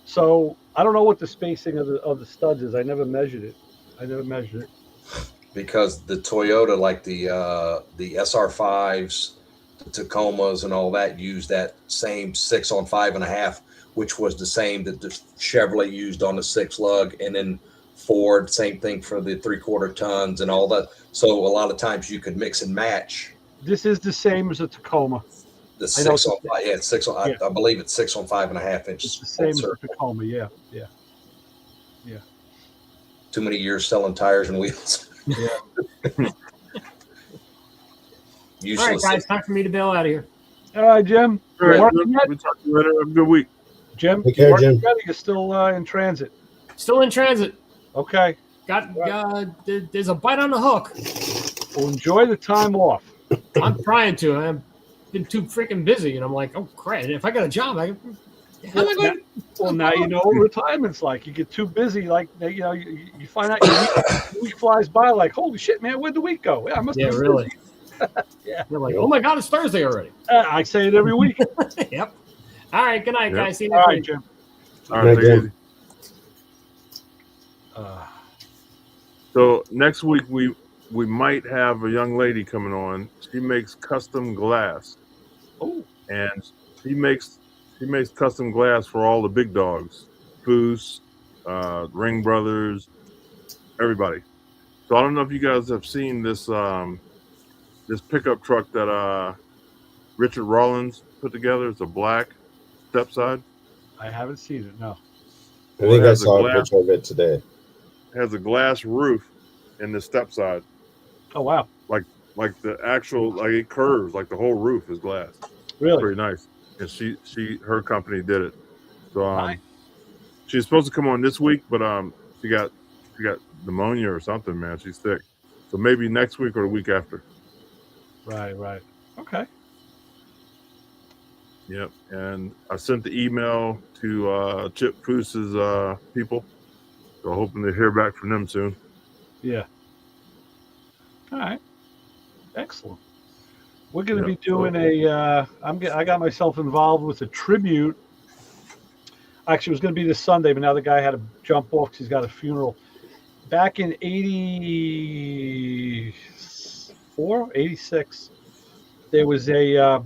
[SPEAKER 2] So I don't know what the spacing of the studs is. I never measured it.
[SPEAKER 4] Because the Toyota, like the SR5s, the Tacomas, and all that, use that same 6 on 5.5, which was the same that the Chevrolet used on the 6 lug, and then Ford, same thing for the 3/4 tons and all that. So a lot of times you could mix and match
[SPEAKER 2] This is the same as a Tacoma.
[SPEAKER 4] the
[SPEAKER 2] I know
[SPEAKER 4] 6 on 5. Yeah, 6 on.
[SPEAKER 2] Yeah.
[SPEAKER 4] I believe it's 6 on 5.5 inch.
[SPEAKER 2] It's the same as
[SPEAKER 4] circle.
[SPEAKER 2] a Tacoma. Yeah.
[SPEAKER 4] Too many years selling tires and wheels.
[SPEAKER 2] Yeah.
[SPEAKER 5] All right,
[SPEAKER 4] Useless.
[SPEAKER 5] guys, time for me to bail out of here.
[SPEAKER 2] All right, Jim.
[SPEAKER 1] All right,
[SPEAKER 2] Working yet?
[SPEAKER 1] we'll talk to you later. Have a good week.
[SPEAKER 2] Jim,
[SPEAKER 7] Take
[SPEAKER 2] you
[SPEAKER 7] care,
[SPEAKER 2] working
[SPEAKER 7] Jim.
[SPEAKER 2] yet, or you're still in transit?
[SPEAKER 5] Still in transit.
[SPEAKER 2] Okay.
[SPEAKER 5] There's a bite on the hook.
[SPEAKER 2] Well, enjoy the time off.
[SPEAKER 5] I'm trying to. I've been too freaking busy, and I'm like, oh crap! If I got a job, how am I going?
[SPEAKER 2] Well, now you know what retirement's like. You get too busy, like you find out your week flies by. Like, holy shit, man, where'd the week go? Yeah, I must.
[SPEAKER 5] Yeah,
[SPEAKER 2] have been
[SPEAKER 5] really.
[SPEAKER 2] busy. Yeah.
[SPEAKER 5] You're like, oh my god, it's Thursday already.
[SPEAKER 2] I say it every week.
[SPEAKER 5] Yep. All right. Good night,
[SPEAKER 1] Yep.
[SPEAKER 5] guys. See you
[SPEAKER 2] All
[SPEAKER 5] next
[SPEAKER 2] right,
[SPEAKER 5] week.
[SPEAKER 2] Jim.
[SPEAKER 1] All right,
[SPEAKER 7] Good
[SPEAKER 1] take it
[SPEAKER 7] night,
[SPEAKER 1] easy.
[SPEAKER 2] Uh,
[SPEAKER 1] So next week we might have a young lady coming on. She makes custom glass,
[SPEAKER 2] oh,
[SPEAKER 1] and she makes custom glass for all the big dogs, Foose, Ring Brothers, everybody. So I don't know if you guys have seen this this pickup truck that Richard Rawlins put together. It's a black stepside.
[SPEAKER 2] I haven't seen it. No.
[SPEAKER 7] I think
[SPEAKER 1] it
[SPEAKER 7] I
[SPEAKER 1] has a
[SPEAKER 7] saw a
[SPEAKER 1] glass-
[SPEAKER 7] picture of it today.
[SPEAKER 1] It has a glass roof in the stepside,
[SPEAKER 2] Oh wow,
[SPEAKER 1] like the actual, like it curves, like the whole roof is glass.
[SPEAKER 2] really?
[SPEAKER 1] Pretty nice. And her company did it. So
[SPEAKER 2] Nice.
[SPEAKER 1] she's supposed to come on this week, but she got pneumonia or something, man. She's sick. So maybe next week or the week after.
[SPEAKER 2] Right. Okay.
[SPEAKER 1] Yep. And I sent the email to Chip Foose's people. So hoping to hear back from them soon.
[SPEAKER 2] Yeah. All right. Excellent. We're going to
[SPEAKER 1] Yep.
[SPEAKER 2] be doing I got myself involved with a tribute. Actually, it was going to be this Sunday, but now the guy had to jump off because he's got a funeral. Back in 84, 86, there was the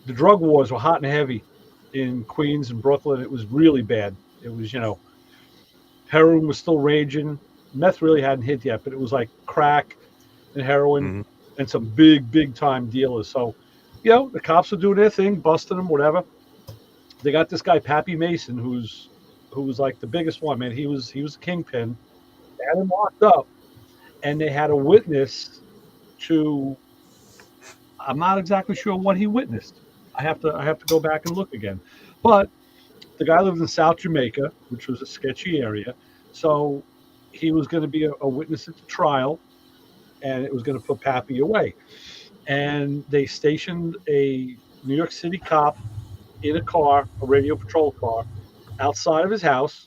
[SPEAKER 2] drug wars were hot and heavy in Queens and Brooklyn. It was really bad. It was, heroin was still raging. Meth really hadn't hit yet, but it was like crack and heroin and some big time dealers. So, the cops were doing their thing, busting them, whatever. They got this guy, Pappy Mason, who was like the biggest one, man. He was a kingpin. They had him locked up, and they had a witness to. I'm not exactly sure what he witnessed. I have to go back and look again. But the guy lived in South Jamaica, which was a sketchy area. So he was going to be a witness at the trial, and it was going to put Pappy away. And they stationed a New York City cop in a car, a radio patrol car, outside of his house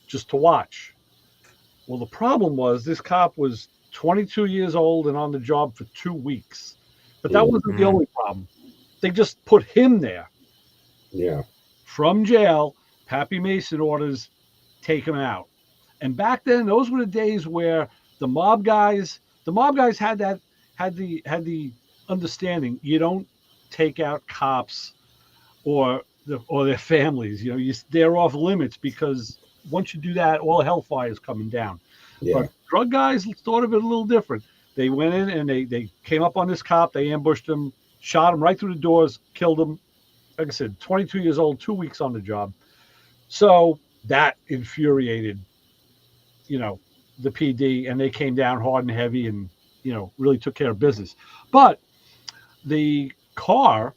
[SPEAKER 2] just to watch. Well, the problem was this cop was 22 years old and on the job for 2 weeks. But that wasn't the only problem. They just put him there.
[SPEAKER 7] Yeah.
[SPEAKER 2] From jail, Pappy Mason orders, take him out. And back then, those were the days where the mob guys had the understanding you don't take out cops or their families. They're off limits because once you do that, all hellfire is coming down.
[SPEAKER 7] Yeah.
[SPEAKER 2] But drug guys thought of it a little different. They went in and they came up on this cop. They ambushed him, shot him right through the doors, killed him. Like I said, 22 years old, 2 weeks on the job. So that infuriated, the PD, and they came down hard and heavy and, really took care of business. But the car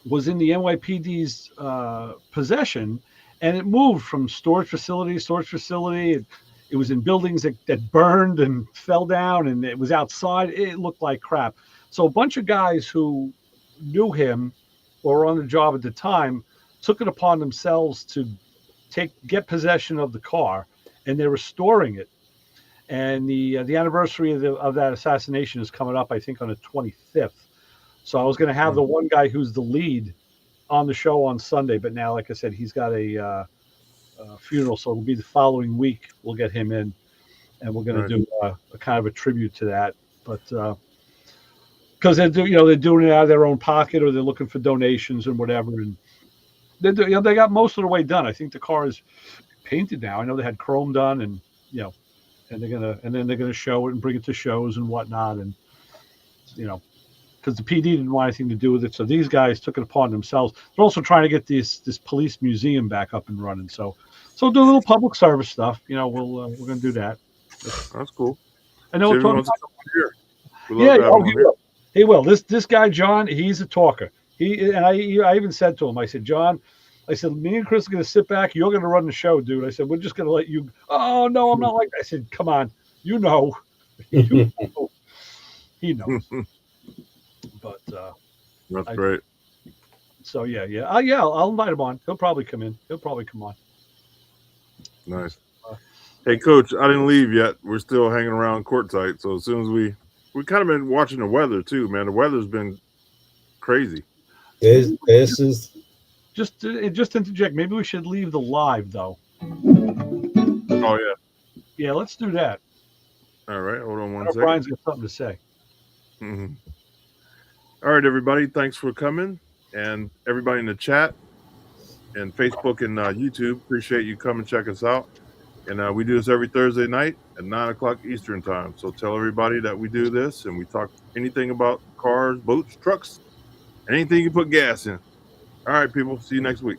[SPEAKER 2] was in the NYPD's possession, and it moved from storage facility to storage facility. It was in buildings that burned and fell down, and it was outside. It looked like crap. So a bunch of guys who knew him or were on the job at the time took it upon themselves to get possession of the car, and they're restoring it. And the anniversary of that assassination is coming up, I think, on the 25th. So I was going to have the one guy who's the lead on the show on Sunday, but now, like I said, he's got a funeral, so it'll be the following week. We'll get him in, and we're going to do a kind of a tribute to that. But because they're doing it out of their own pocket, or they're looking for donations and whatever. And They got most of the way done. I think the car is painted now. I know they had chrome done, and and then they're gonna show it and bring it to shows and whatnot, and because the PD didn't want anything to do with it, so these guys took it upon themselves. They're also trying to get this police museum back up and running. So do a little public service stuff. We're gonna do that.
[SPEAKER 1] That's cool.
[SPEAKER 2] I know.
[SPEAKER 1] See if he wants to come on here. We'd love to have him on here.
[SPEAKER 2] He will. This guy John, he's a talker. I even said to him, I said, John, I said, me and Chris are going to sit back. You're going to run the show, dude. I said, we're just going to let you. Oh no, I'm not like that. I said, come on, you know. He knows. But
[SPEAKER 1] that's great.
[SPEAKER 2] So yeah. I'll invite him on. He'll probably come in. He'll probably come on.
[SPEAKER 1] Nice. Hey, Coach, I didn't leave yet. We're still hanging around courtside. So as soon as we kind of been watching the weather too, man. The weather's been crazy.
[SPEAKER 7] This is
[SPEAKER 2] just interject. Maybe we should leave the live though.
[SPEAKER 1] Oh yeah.
[SPEAKER 2] Yeah, let's do that.
[SPEAKER 1] All right. Hold on one
[SPEAKER 2] I know
[SPEAKER 1] second.
[SPEAKER 2] Brian's got something to say.
[SPEAKER 1] Mm-hmm. All right, everybody. Thanks for coming, and everybody in the chat and Facebook and YouTube. Appreciate you coming check us out. And we do this every Thursday night at 9:00 Eastern time. So tell everybody that we do this, and we talk anything about cars, boats, trucks, anything you put gas in. All right, people. See you next week.